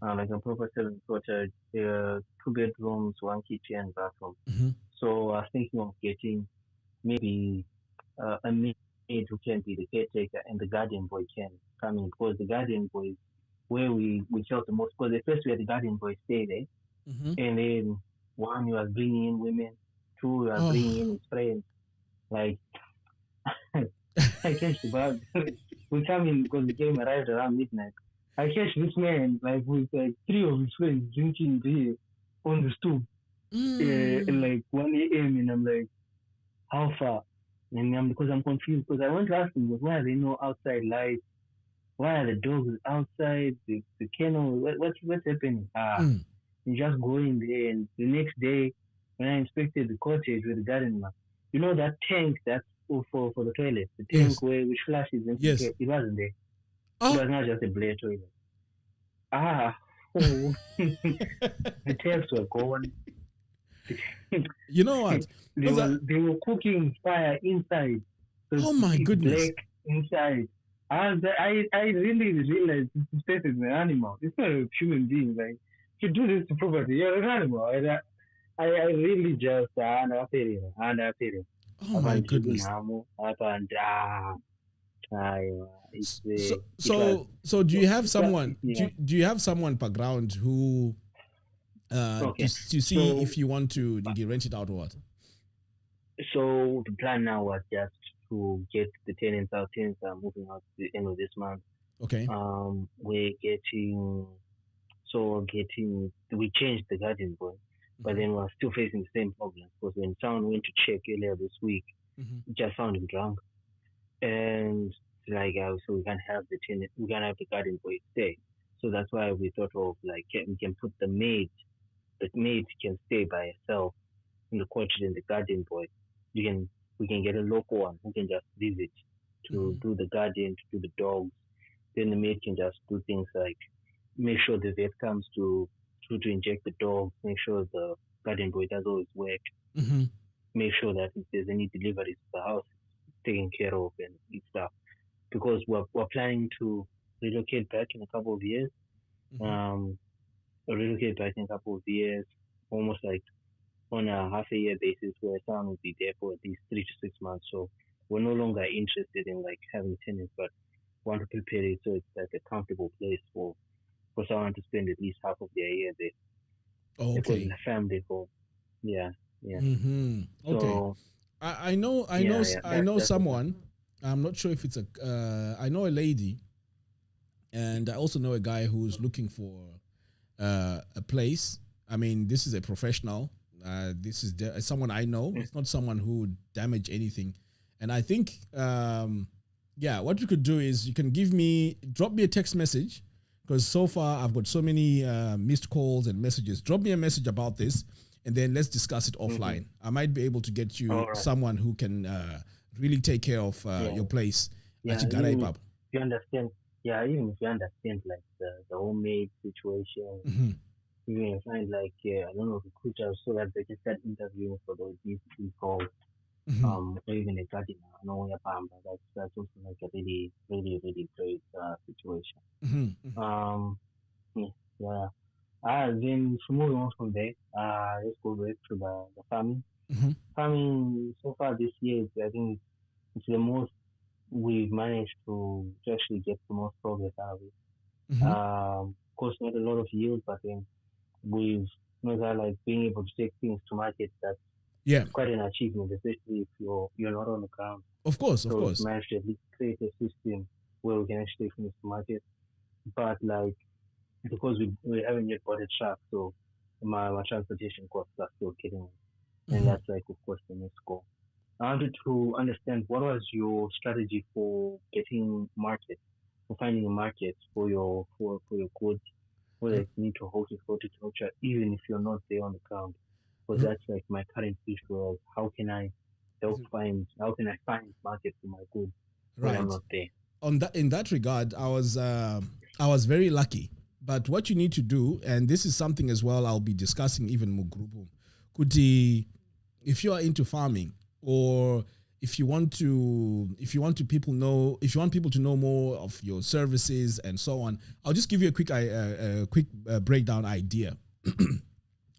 like a proper servant's quarter. 2 bedrooms, 1 kitchen, bathroom. So I was thinking of getting maybe a maid who can be the caretaker and the guardian boy can come in, because the guardian boy is where we felt the most. Because at first we had the guardian boy stay there, and then 1, he was bringing in women. 2, he was bringing in his friends. Like I catch the bug. We come in because the game arrived around midnight. I catch this man like with 3 of his friends drinking beer on the stoop at like 1 a.m. and I'm like, how far? And because I'm confused, because I want to ask him, why are there no outside lights? Why are the dogs outside the kennel? What's happening? You just go in there, and the next day when I inspected the cottage with the garden man, you know that tank that's for the toilet, the tank which flashes and it wasn't there. It was not just a Blair toilet. The taps were gone. You know what? They were cooking fire inside. So oh my goodness! Black, inside. I really realized this place is an animal. It's not a human being. Like, you do this to property, you're an animal. And I really just and I feel it. Oh my goodness. So do you have someone? Do you have someone background who to see if you want to rent it out or what? So the plan now was just to get the tenants out. Tenants are moving out at the end of this month. Okay. We changed the garden boy, but then we're still facing the same problem because when someone went to check earlier this week, just found him drunk, and so we can't have the tenant, we can't have the garden boy stay. So that's why we thought of we can put the maid. The maid can stay by herself in the cottage and the garden boy. We can get a local one who can just visit to do the garden, to do the dogs. Then the maid can just do things like make sure the vet comes to inject the dogs, make sure the garden boy does all his work, make sure that if there's any deliveries to the house, it's taken care of and stuff. Because we're planning to relocate back in a couple of years. Almost like on a half a year basis, where someone will be there for at least 3 to 6 months. So we're no longer interested in having tenants, but want to prepare it so it's like a comfortable place for someone to spend at least half of their year there. Okay. Because in a family home. Yeah. Okay. So, I know someone. I'm not sure if it's I know a lady, and I also know a guy who's looking for a place. I mean, this is a professional. This is someone I know. It's not someone who would damage anything. And I think, what you could do is you can drop me a text message, because so far I've got so many missed calls and messages. Drop me a message about this, and then let's discuss it offline. I might be able to get you someone who can really take care of your place. If you understand, even if you understand the homemade situation, you can find I don't know, recruiters so that they can start interviewing for these people, or even a gardener. That's also a really, really, really great situation. Then moving on from there, let's go back to the farming. Farming so far this year, I think it's the most we've managed to actually get the most progress out of it. Of course, not a lot of yield, but then we've being able to take things to market. That's quite an achievement, especially if you're not on the ground. Of course. We've managed to at least create a system where we can actually take things to market. But because we haven't yet bought a truck, so my transportation costs are still getting, and that's of course the next goal. I wanted to understand what was your strategy for getting market, for finding a market for your goods, whether you need to host horticulture, even if you're not there on the ground. Because that's my current issue. How can I find market for my goods when I'm not there? In that regard, I was very lucky. But what you need to do, and this is something as well I'll be discussing even more group, if you are into farming, or if you want people to know more of your services and so on, I'll just give you a quick breakdown idea.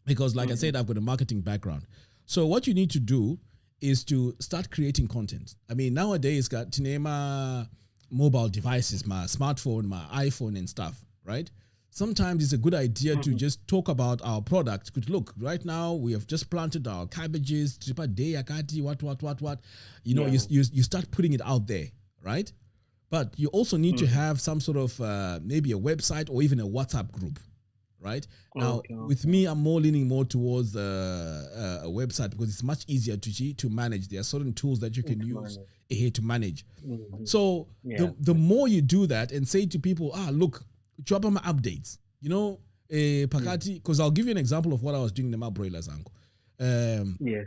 Because I said, I've got a marketing background. So what you need to do is to start creating content. I mean, nowadays, got Tinema mobile devices, my smartphone, my iPhone and stuff, right? Sometimes it's a good idea to just talk about our product. Look, right now we have just planted our cabbages, what. You start putting it out there, right? But you also need to have some sort of maybe a website or even a WhatsApp group, right? Now, with me, I'm leaning more towards a website because it's much easier to manage. There are certain tools that you can use here to manage. So the more you do that and say to people, look, drop my updates, Pakati, because I'll give you an example of what I was doing in my Broilers, uncle. Yes.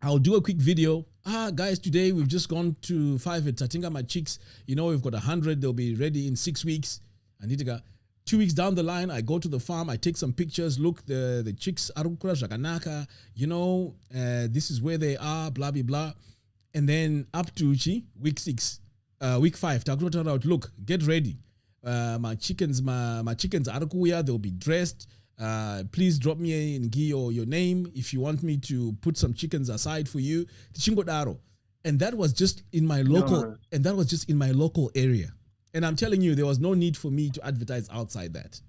I'll do a quick video. Guys, today we've just gone to 5 at Tatinga, my chicks. We've got 100. They'll be ready in 6 weeks. I need to go 2 weeks down the line. I go to the farm. I take some pictures. Look, the chicks, Arukura, Jaganaka, this is where they are, blah, blah, blah. And then up to week 6, week 5 takutotaura kuti look, get ready, my chickens are kuuya, they'll be dressed, please drop me in your name if you want me to put some chickens aside for you, tichingodaro. And that was just in my local area. And I'm telling you, there was no need for me to advertise outside that.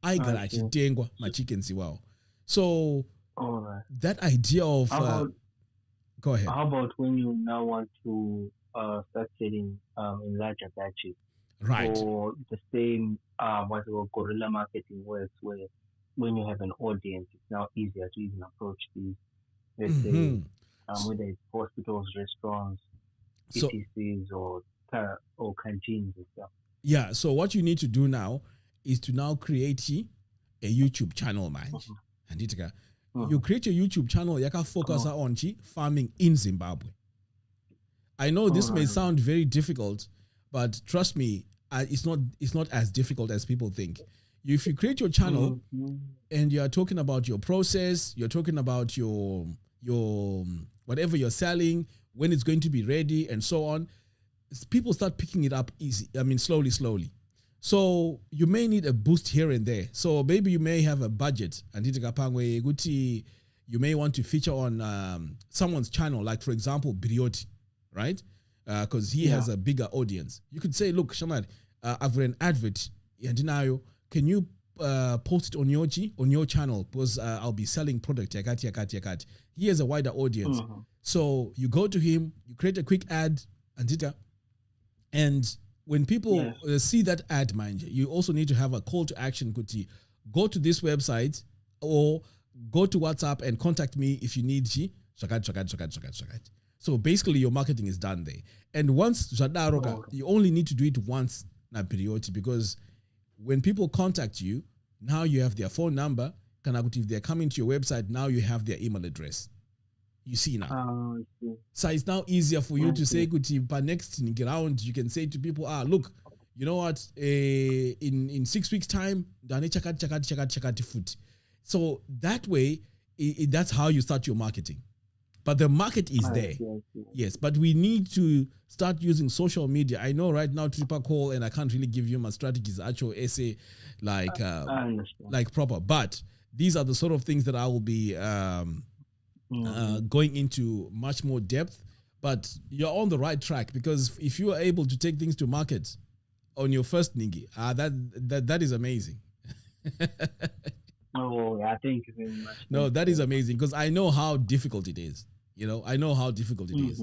I got actually my chickens well. So that idea of go ahead. How about when you now want to start selling in larger batches? Right. Or the same what we call guerrilla marketing works, where when you have an audience, it's now easier to even approach these, let's say, whether it's hospitals, restaurants, ETCs, or canteens and stuff. Yeah. So what you need to do now is to now create a YouTube channel, man. You create a YouTube channel yaka focus on farming in Zimbabwe. I know this may sound very difficult, but trust me, it's not as difficult as people think. If you create your channel and you are talking about your process, you're talking about your whatever you're selling, when it's going to be ready, and so on, people start picking it up slowly. So you may need a boost here and there. So maybe you may have a budget, and you may want to feature on someone's channel, like for example, Brioti, right? Because he has a bigger audience. You could say, look, Shamad, I've got an advert, can you post it on your channel, because I'll be selling product, yakat. He has a wider audience. So you go to him, you create a quick ad, and when people see that ad, mind you also need to have a call to action. Go to this website or go to WhatsApp and contact me if you need shakat. So basically your marketing is done there. And once you only need to do it once na period, because when people contact you, now you have their phone number. If they're coming to your website, now you have their email address. You see now. So it's now easier for you to say, but next round, you can say to people, look, you know what, in 6 weeks time, chakat food. So that way, that's how you start your marketing. But the market is there. Yes, but we need to start using social media. I know right now, triple call, and I can't really give you my strategies, actual essay, like proper. But these are the sort of things that I will be going into much more depth. But you're on the right track, because if you are able to take things to market on your first Nigi, that is amazing. Thank you very much. No, that is amazing, because I know how difficult it is. I know how difficult it is.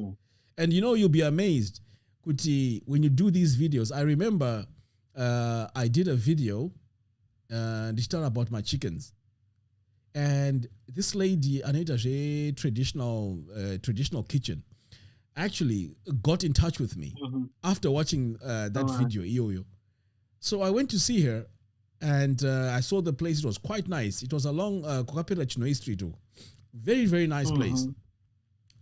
And you'll be amazed, Kuti, when you do these videos. I remember I did a video about my chickens. And this lady, Anita, traditional kitchen, actually got in touch with me after watching that video. So I went to see her, and I saw the place. It was quite nice. It was along Kokapira Chinoi Street. Very, very nice place.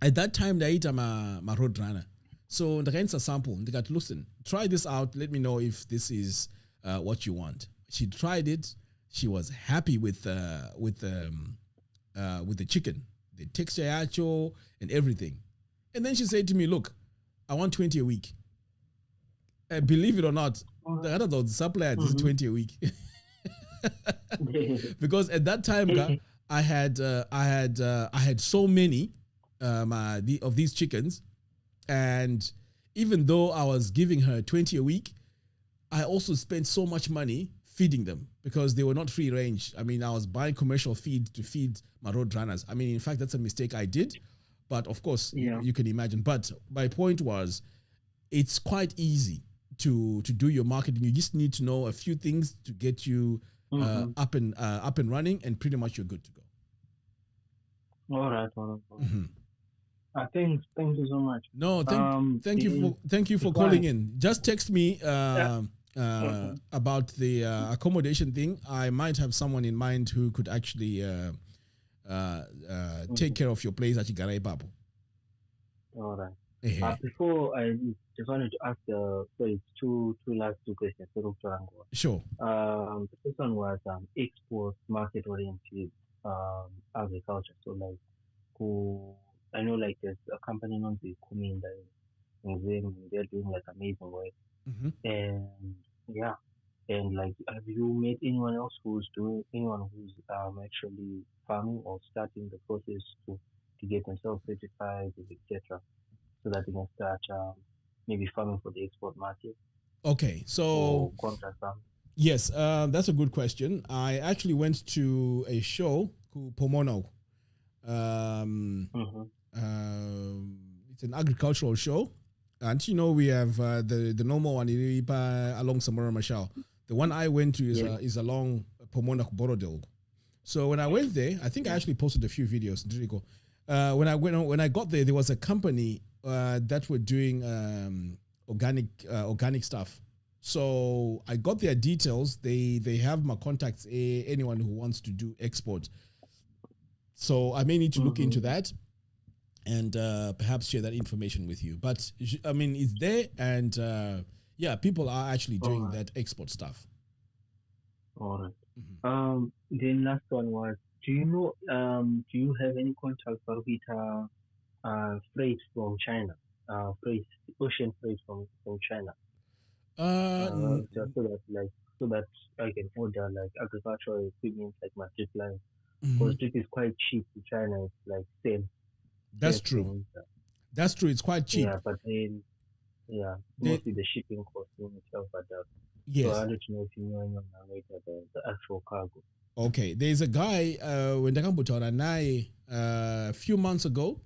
At that time, they ate my road runner. So the a sample. They got, listen, try this out. Let me know if this is what you want. She tried it. She was happy with the chicken, the texture yacho and everything. And then she said to me, look, I want 20 a week. Believe it or not, the supplier is 20 a week. Because at that time, I had so many of these chickens, and even though I was giving her 20 a week, I also spent so much money feeding them, because they were not free range. I mean, I was buying commercial feed to feed my road runners. I mean, in fact, that's a mistake I did, but of course, you can imagine. But my point was, it's quite easy to do your marketing. You just need to know a few things to get you up and running, and pretty much you're good to go. All right. Thank you so much. No, thank you for calling in. Just text me about the accommodation thing. I might have someone in mind who could actually take care of your place at Igarai Papo. All right. Before, I just wanted to ask two last questions. Sure. The first one was export market oriented agriculture. So I know there's a company known as Kuminda supporting them. They're doing like amazing work. Mm-hmm. And yeah, and like, have you met anyone who's actually farming or starting the process to get themselves certified, etc., so that they can start maybe farming for the export market Okay, so or contract farming? yes, that's a good question. I actually went to a show called Pomono. Um, Mm-hmm. it's an agricultural show, and we have the normal one along Samora Machel. The one I went to is along Pomona Borodil. So when I went there, I think I actually posted a few videos. When I got there was a company that were doing organic stuff. So I got their details. They have my contacts. Anyone who wants to do export. So I may need to look into that and perhaps share that information with you. But I mean, it's there, and people are actually doing that export stuff. All right. Then last one was, do you have any contact with freight from China? Ocean freight from China. Just so that I can order like agricultural equipment like my drip line. Because drip is quite cheap to China. It's like same. That's true. That's true. It's quite cheap. Yeah, but then mostly the shipping cost in itself adds up. Yes. So I wanted to know if you know anyone later the actual cargo. Okay, there's a guy when a few months ago.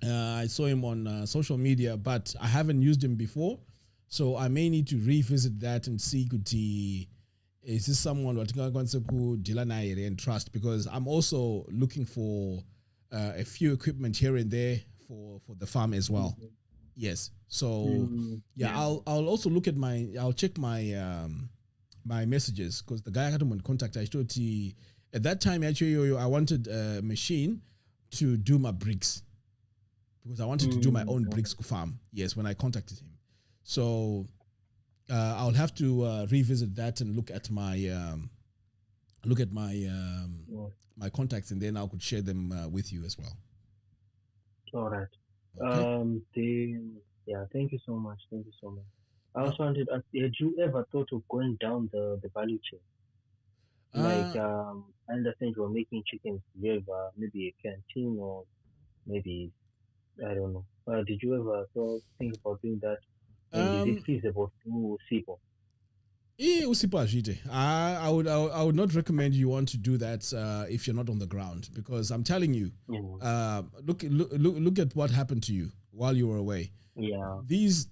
I saw him on social media, but I haven't used him before, so I may need to revisit that and see is this someone and trust, because I'm also looking for a few equipment here and there for the farm as well. Yes, so I'll also look at I'll check my my messages, because the guy I had him in contact. I told at that time actually I wanted a machine to do my bricks, because I wanted to do my own bricks farm. Yes, when I contacted him, so I'll have to revisit that and look at my my contacts, and then I could share them with you as well. All right. Okay. Thank you so much. I also wanted to ask, had you ever thought of going down the value chain? Like, I understand you were making chickens. You have maybe a canteen, or maybe, I don't know. Did you ever think about doing that? And is it feasible to people? I would not recommend you want to do that if you're not on the ground, because I'm telling you, look at what happened to you while you were away. Yeah. These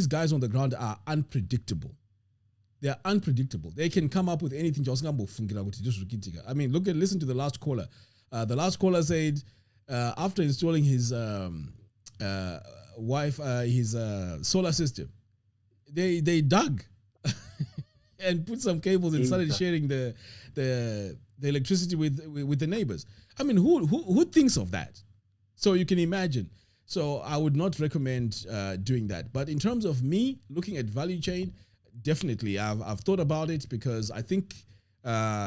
guys on the ground are unpredictable. They are unpredictable. They can come up with anything. I mean, listen to the last caller. The last caller said after installing his his solar system, they dug and put some cables and started sharing the electricity with the neighbors. I mean, who thinks of that? So you can imagine. So I would not recommend doing that. But in terms of me looking at value chain, definitely I've thought about it, because I think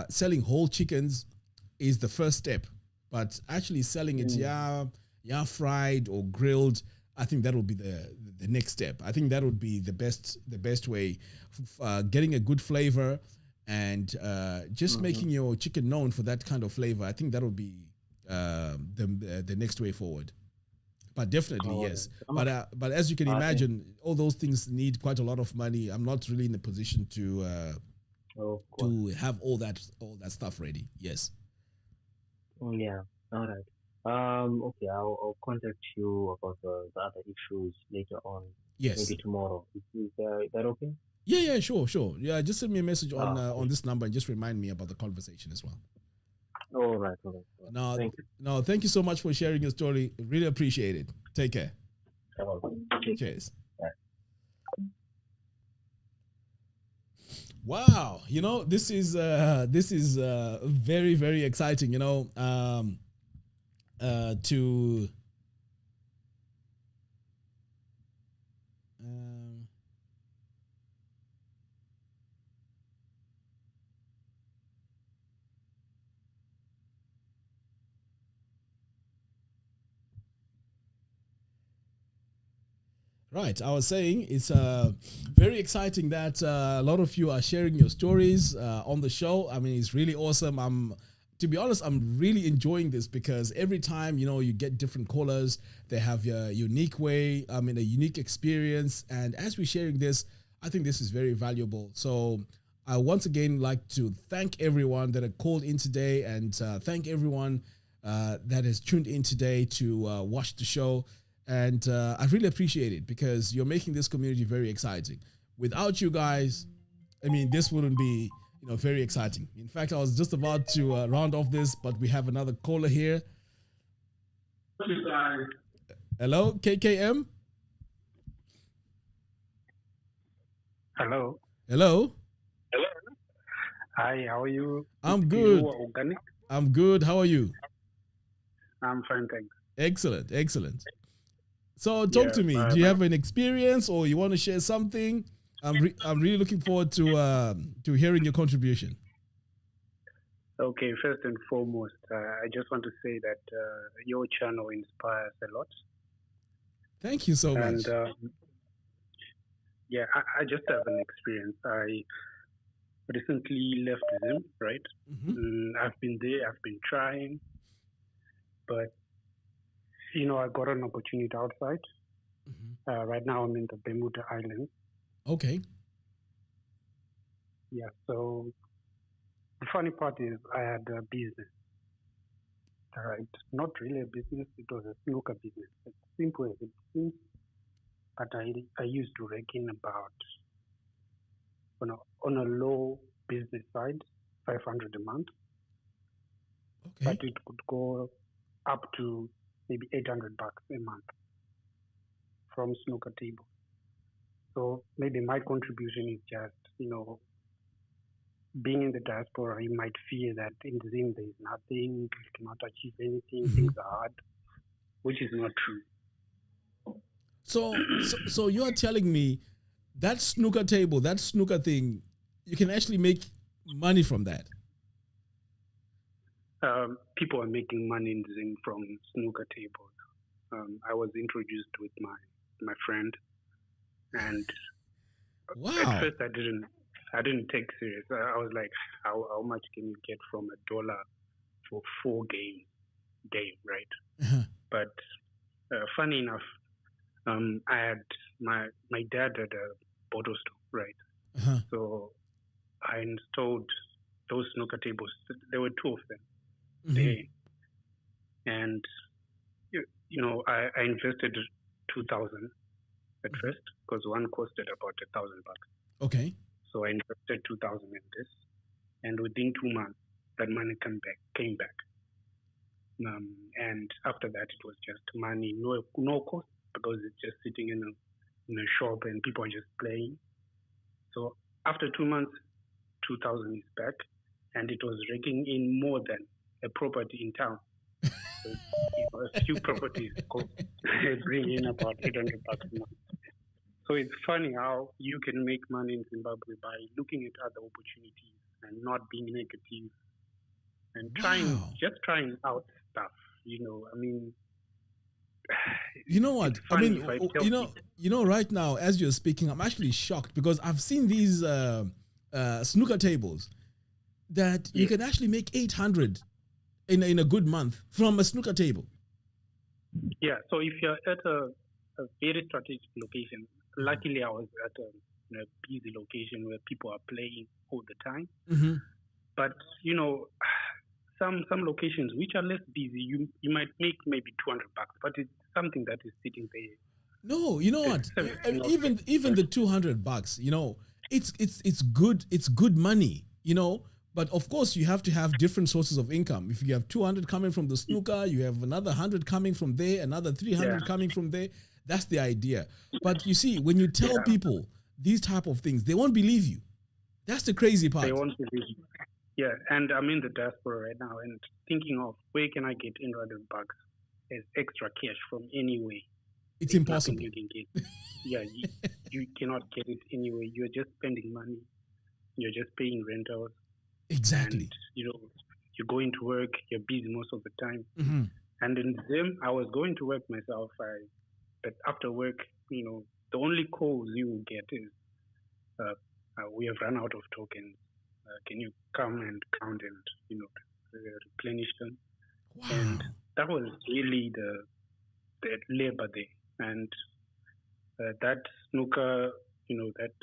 selling whole chickens is the first step. But actually selling it fried or grilled, I think that would be the next step. I think that would be the best way, getting a good flavor and just making your chicken known for that kind of flavor. I think that would be the next way forward. But definitely, yes. But as you can imagine, all those things need quite a lot of money. I'm not really in a position to have all that stuff ready. Yes. Yeah. All right. Okay. I'll contact you about the other issues later on. Yes. Maybe tomorrow. Is that okay? Yeah. Sure. Yeah. Just send me a message on this number and just remind me about the conversation as well. All right. No, thank you. No, thank you so much for sharing your story. Really appreciate it. Take care. Cheers. Bye. Wow, this is very, very exciting. To Right. I was saying it's very exciting that a lot of you are sharing your stories on the show. I mean, it's really awesome. To be honest, I'm really enjoying this because every time, you get different callers, they have a unique way, a unique experience. And as we're sharing this, I think this is very valuable. So I once again like to thank everyone that have called in today and thank everyone that has tuned in today to watch the show. And I really appreciate it because you're making this community very exciting. Without you guys, this wouldn't be, very exciting. In fact, I was just about to round off this, but we have another caller here. Hello, KKM. Hello. Hello. Hello. Hi, how are you? I'm good. Organic? I'm good. How are you? I'm fine, thanks. Excellent. So talk to me. Do you have an experience or you want to share something? I'm really looking forward to hearing your contribution. Okay, first and foremost, I just want to say that your channel inspires a lot. Thank you so much. And I just have an experience. I recently left Zim, right? Mm-hmm. I've been there, I've been trying, but I got an opportunity outside. Mm-hmm. Right now I'm in the Bermuda Islands. Okay. Yeah, so the funny part is I had a business. Right, not really a business, it was a snooker business. As simple as it seems, but I used to reckon about, on a low business side, 500 a month. Okay. But it could go up to maybe $800 a month from snooker table. So maybe my contribution is just, being in the diaspora, you might fear that in Zim there is nothing, you cannot achieve anything, things are hard, which is not true. So you are telling me that snooker table, that snooker thing, you can actually make money from that? People are making money in Zim from snooker tables. I was introduced with my friend, and wow. At first I didn't take serious. I was like, how much can you get from $1 for 4 game, right? Uh-huh. But funny enough, I had my dad had a bottle store, right? Uh-huh. So I installed those snooker tables. There were 2 of them. Mm-hmm. And I invested 2,000 at first because one costed about $1,000. Okay. So I invested 2,000 in this, and within 2 months, that money came back. And after that, it was just money, no cost, because it's just sitting in a shop and people are just playing. So after 2 months, 2,000 is back, and it was raking in more than a property in town. So, a few properties bring in about $800 a month. So it's funny how you can make money in Zimbabwe by looking at other opportunities and not being negative and just trying out stuff. You know what? Right now, as you're speaking, I'm actually shocked because I've seen these snooker tables that you can actually make 800 in a good month from a snooker table. Yeah. So if you're at a very strategic location, luckily I was at a busy location where people are playing all the time. Mm-hmm. But some locations which are less busy, you might make maybe $200, but it's something that is sitting there. No, you know what? Even the $200, it's good. It's good money, But of course, you have to have different sources of income. If you have 200 coming from the snooker, you have another 100 coming from there, another 300 coming from there. That's the idea. But you see, when you tell people these type of things, they won't believe you. That's the crazy part. They won't believe you. Yeah, and I'm in the diaspora right now and thinking of where can I get $800 as extra cash from anywhere. It's impossible. You can get. Yeah, you cannot get it anyway. You're just spending money. You're just paying rentals. Exactly. And, you're going to work. You're busy most of the time. Mm-hmm. And in Zim, I was going to work myself. But after work, the only calls you will get is, we have run out of tokens. Can you come and count and replenish them? Wow. And that was really the labor day. And that snooker, that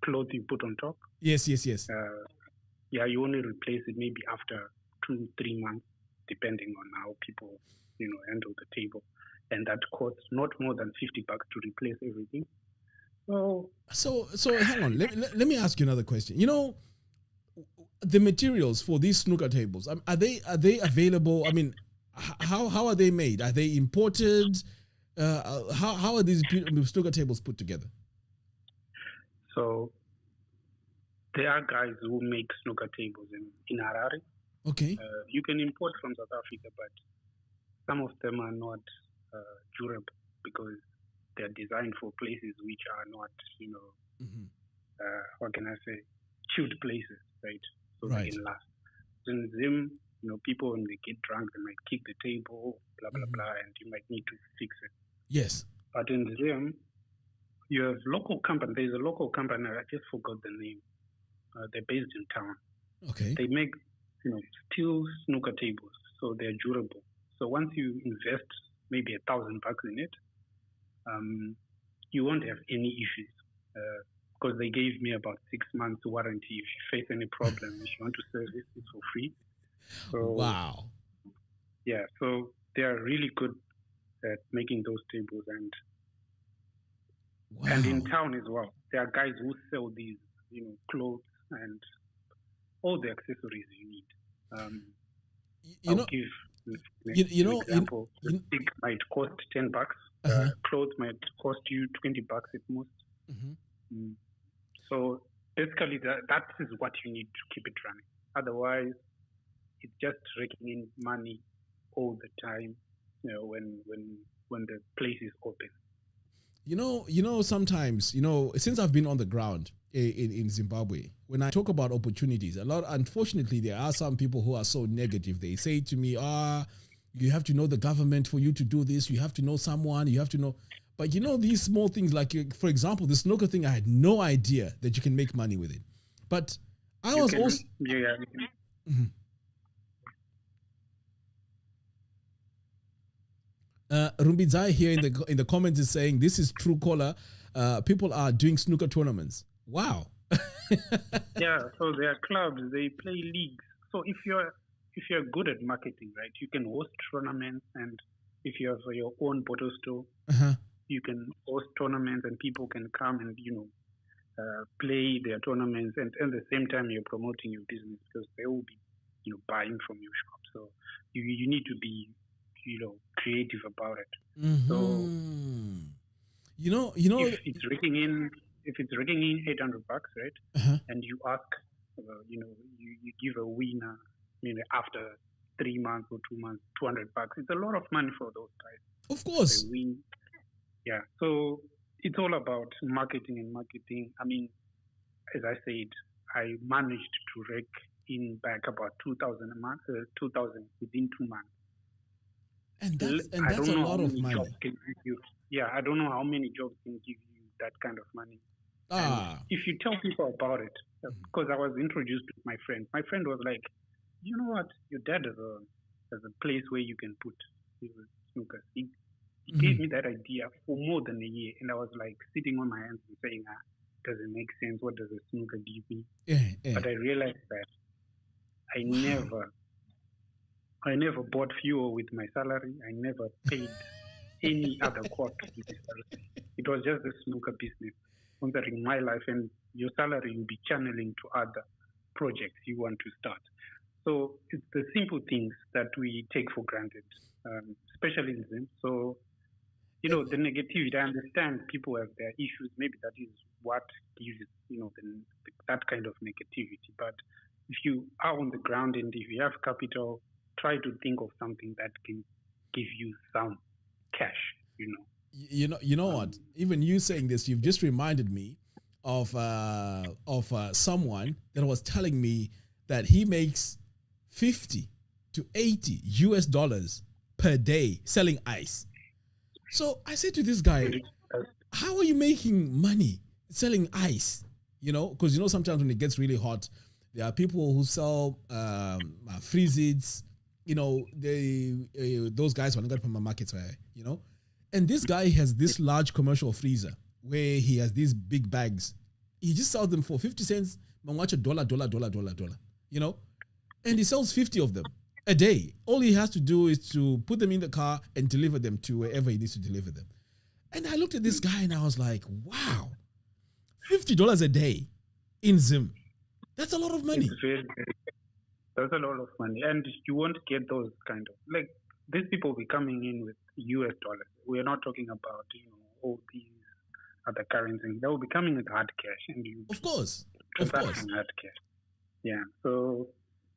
cloth you put on top. Yes. You only replace it maybe after 2-3 months, depending on how people, handle the table. And that costs not more than $50 to replace everything. So hang on. Let me ask you another question. The materials for these snooker tables, are they available? I mean, how are they made? Are they imported? How are these snooker tables put together? So there are guys who make snooker tables in Harare. Okay. You can import from South Africa, but some of them are not durable because they're designed for places which are not, what can I say, chilled places, right? So they can last. In Zim, people when they get drunk, they might kick the table, blah, blah, blah, and you might need to fix it. Yes. But in Zim, you have local company. There's a local company, I just forgot the name. They're based in town. Okay. They make, steel snooker tables, so they're durable. So once you invest maybe $1,000 in it, you won't have any issues because they gave me about 6 months warranty. If you face any problem, if you want to service it for free. So, wow. Yeah, so they are really good at making those tables, and in town as well. There are guys who sell these, clothes and all the accessories you need. I'll give an example. The stick might cost $10. Clothes might cost you $20 at most. Mm-hmm. So basically, that is what you need to keep it running. Otherwise, it's just raking in money all the time. When the place is open. Sometimes, since I've been on the ground in Zimbabwe, when I talk about opportunities, unfortunately, there are some people who are so negative. They say to me, you have to know the government for you to do this. You have to know someone. You have to know. But these small things, like, for example, the snooker thing, I had no idea that you can make money with it. But I was also... Yeah. Mm-hmm. Rumbidzai here in the comments is saying, this is true caller. People are doing snooker tournaments. Wow. Yeah, so there are clubs, they play leagues. So if you're good at marketing, right, you can host tournaments, and if you have your own bottle store, you can host tournaments and people can come and play their tournaments, and at the same time you're promoting your business because they will be buying from your shop. So you need to be creative about it. Mm-hmm. So if it's raking in $800, right, and you ask, you give a winner, after 3 months or 2 months, $200. It's a lot of money for those guys. Of course. They win. Yeah. So it's all about marketing and marketing. I mean, as I said, I managed to rake in back about 2,000 a month, 2,000 within 2 months. And that's a lot of money. I don't know how many jobs can give you that kind of money. And if you tell people about it, because I was introduced to my friend. My friend was like, you know what, your dad has a place where you can put snookers. He gave me that idea for more than a year, and I was like sitting on my hands and saying, does it make sense? What does a snooker give me? Yeah. But I realized that I never bought fuel with my salary. I never paid any other cost with my salary. It was just the snooker business entering my life, and your salary will be channeling to other projects you want to start. So it's the simple things that we take for granted, especially in Zim. So, the negativity, I understand people have their issues. Maybe that is what gives, that kind of negativity. But if you are on the ground and if you have capital, try to think of something that can give you some cash, You know what? Even you saying this, you've just reminded me of someone that was telling me that he makes $50 to $80 per day selling ice. So I said to this guy, how are you making money selling ice? Because sometimes when it gets really hot, there are people who sell freezes. Those guys want to get from my markets, right? And this guy has this large commercial freezer where he has these big bags. He just sells them for 50 cents. Watch $1. And he sells 50 of them a day. All he has to do is to put them in the car and deliver them to wherever he needs to deliver them. And I looked at this guy and I was like, wow, $50 a day in Zim. That's a lot of money. That's a lot of money. And you won't get those kind of, like, these people will be coming in with US dollars. We are not talking about, all these other currencies. They will be coming with hard cash. And you Of course. hard cash. Yeah. So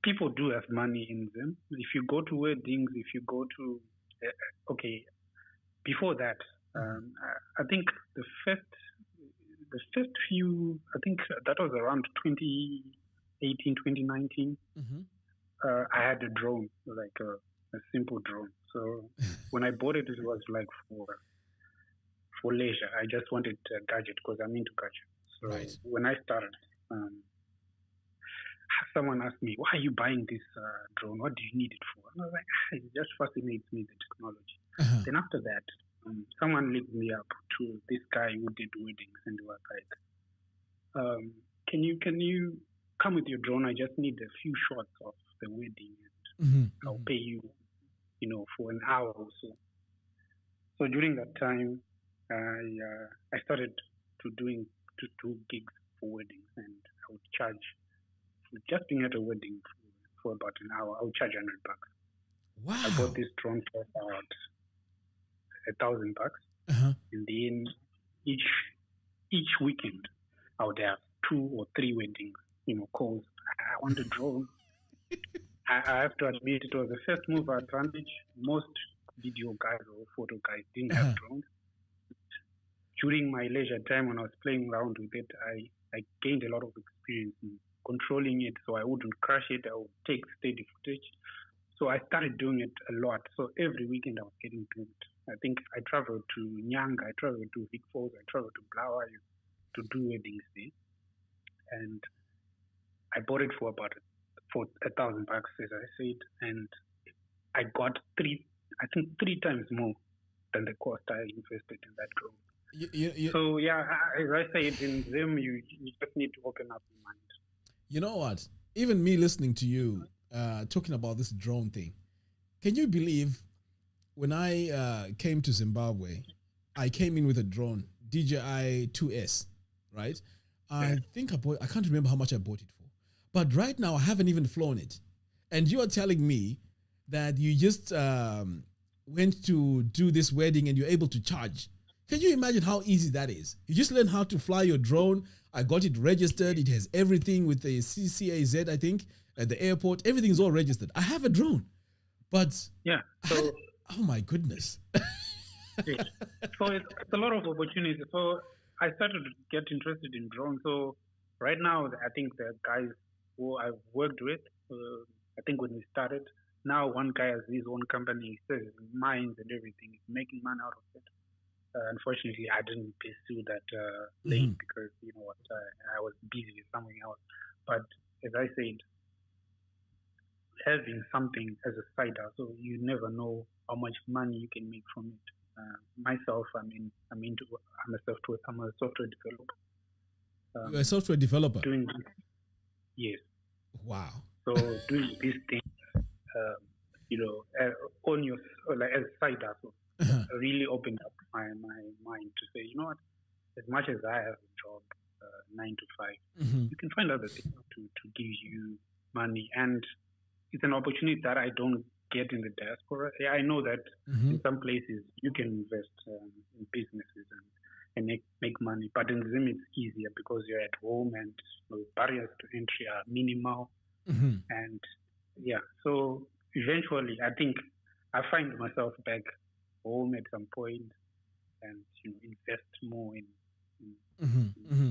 people do have money in them. If you go to weddings, if you go to, before that, I think the first few, I think that was around 2018, 2019. I had a drone, like a simple drone. So when I bought it, it was like for leisure. I just wanted a gadget because I'm into gadgets. So right. When I started, someone asked me, "Why are you buying this drone? What do you need it for?" And I was like, "It just fascinates me, the technology." Then after that, someone linked me up to this guy who did weddings, and he was like, "Can you come with your drone? I just need a few shots of the wedding, and I'll pay you, for an hour or so." So during that time, I started to do gigs for weddings, and I would charge for just being at a wedding for about an hour. I would charge $100. Wow! I bought this drone for about $1,000, and then each weekend I would have 2 or 3 weddings. Calls. I want a drone. I have to admit, it was the first mover advantage. Most video guys or photo guys didn't have drones. During my leisure time, when I was playing around with it, I gained a lot of experience in controlling it, so I wouldn't crash it. I would take steady footage. So I started doing it a lot. So every weekend I was getting to it. I think I traveled to Nyanga, I traveled to Vic Falls, I traveled to Blawa to do weddings there. And I bought it for $1,000, as I said, and I got 3 times more than the cost I invested in that drone. So yeah, as I said, in them you just need to open up your mind. You know what? Even me listening to you talking about this drone thing, can you believe when I came to Zimbabwe, I came in with a drone, DJI 2S, right? I think I can't remember how much I bought it for. But right now, I haven't even flown it. And you are telling me that you just went to do this wedding and you're able to charge. Can you imagine how easy that is? You just learn how to fly your drone. I got it registered. It has everything with the CCAZ, I think, at the airport. Everything's all registered. I have a drone. But oh my goodness. So it's a lot of opportunities. So I started to get interested in drones. So right now, I think the guys who I've worked with, I think when we started, now one guy has his own company, he says mines and everything, he's making money out of it. Unfortunately, I didn't pursue that lane because, I was busy with something else. But as I said, having something as a side hustle, you never know how much money you can make from it. Myself, I'm a software developer. You're a software developer? Yes. Wow. So doing this thing, on your, like as a side hustle, really opened up my mind to say, as much as I have a job, 9 to 5, you can find other things to give you money. And it's an opportunity that I don't get in the diaspora. I know that in some places you can invest in businesses and make money, but in Zim it's easier because you're at home and barriers to entry are minimal. And so eventually I think I find myself back home at some point and invest more in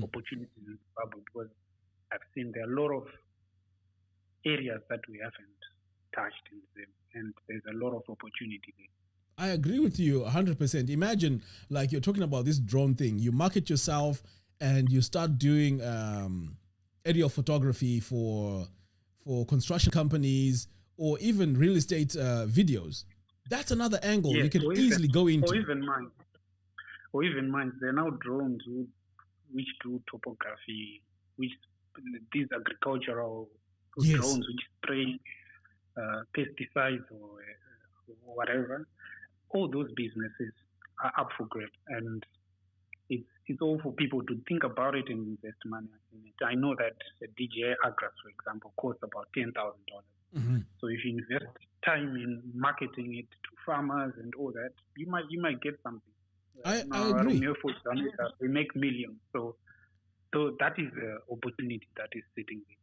opportunities in Zimbabwe, because I've seen there are a lot of areas that we haven't touched in Zim, and there's a lot of opportunity there. I agree with you 100%. Imagine, like, you're talking about this drone thing. You market yourself and you start doing aerial photography for construction companies or even real estate videos. That's another angle you can easily go into. Or even mine. There are now drones which do topography, which these agricultural drones which spray pesticides or whatever. All those businesses are up for grabs, and it's all for people to think about it and invest money in it. I know that a DJI Agras, for example, costs about $10,000. So if you invest time in marketing it to farmers and all that, you might get something. I agree. We make millions, so that is an opportunity that is sitting there.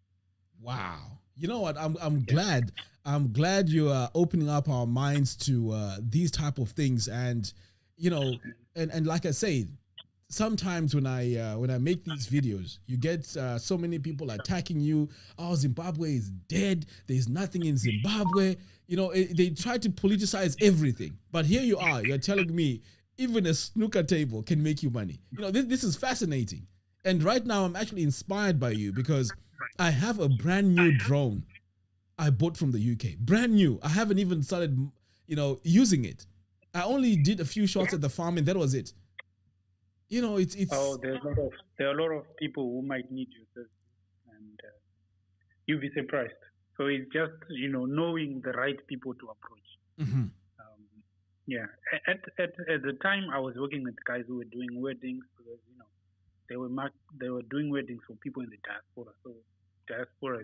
Wow. You know what? I'm glad. I'm glad you are opening up our minds to these type of things. And you know, and like I say, sometimes when I make these videos, you get so many people attacking you. Oh, Zimbabwe is dead. There's nothing in Zimbabwe. You know, they try to politicize everything. But here you are. You're telling me even a snooker table can make you money. You know, this is fascinating. And right now, I'm actually inspired by you because I have a brand new drone I bought from the UK. Brand new. I haven't even started, using it. I only did a few shots at the farm and that was it. You know, it's. Oh, there are a lot of people who might need your service, and you'll be surprised. So it's just knowing the right people to approach. At the time I was working with guys who were doing weddings because they were doing weddings for people in the diaspora. So diaspora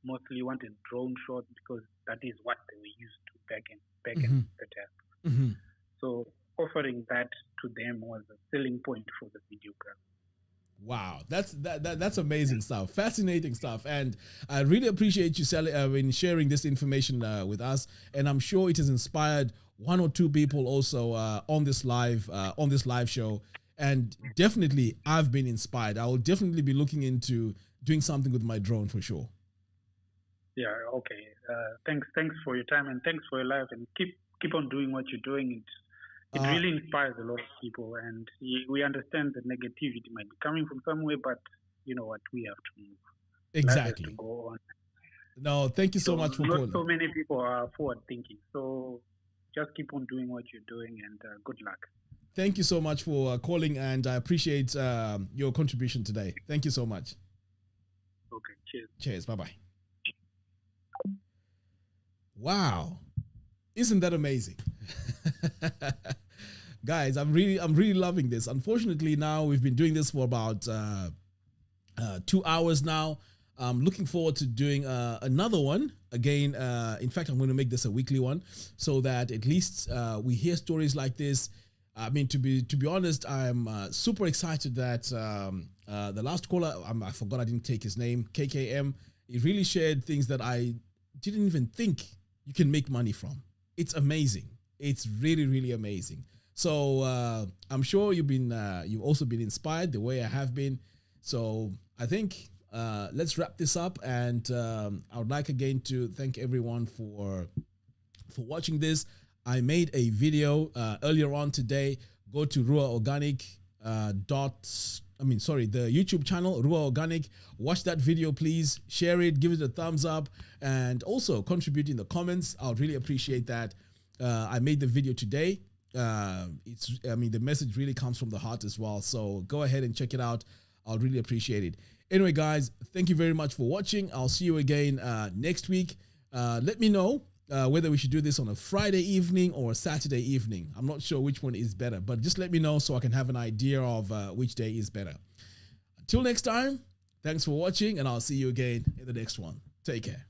mostly wanted drone shots because that is what they were used to back in the diaspora. So offering that to them was a selling point for the videographer. Wow, that's amazing stuff, fascinating stuff, and I really appreciate you sharing this information with us. And I'm sure it has inspired one or two people also on this live show. And definitely, I've been inspired. I will definitely be looking into doing something with my drone for sure. Yeah. Okay. Thanks for your time and thanks for your life, and keep on doing what you're doing. It really inspires a lot of people, and we understand that negativity might be coming from somewhere, but you know what? We have to move. Exactly. To go on. No, thank you so much for calling. Not so many people are forward thinking, so just keep on doing what you're doing, and good luck. Thank you so much for calling, and I appreciate your contribution today. Thank you so much. Okay, cheers. Cheers. Bye-bye. Wow. Isn't that amazing? Guys, I'm really loving this. Unfortunately, now we've been doing this for about 2 hours now. I'm looking forward to doing another one again. In fact, I'm going to make this a weekly one so that at least we hear stories like this. I mean, to be honest, I'm super excited that the last caller, I forgot I didn't take his name, KKM, he really shared things that I didn't even think you can make money from. It's amazing. It's really, really amazing. So I'm sure you've also been inspired the way I have been. So I think let's wrap this up, and I would like again to thank everyone for watching this. I made a video earlier on today. Go to Ruwa Organic the YouTube channel, Ruwa Organic. Watch that video, please. Share it, give it a thumbs up, and also contribute in the comments. I would really appreciate that. I made the video today. The message really comes from the heart as well. So go ahead and check it out. I'll really appreciate it. Anyway, guys, thank you very much for watching. I'll see you again next week. Let me know whether we should do this on a Friday evening or a Saturday evening. I'm not sure which one is better, but just let me know so I can have an idea of which day is better. Until next time, thanks for watching, and I'll see you again in the next one. Take care.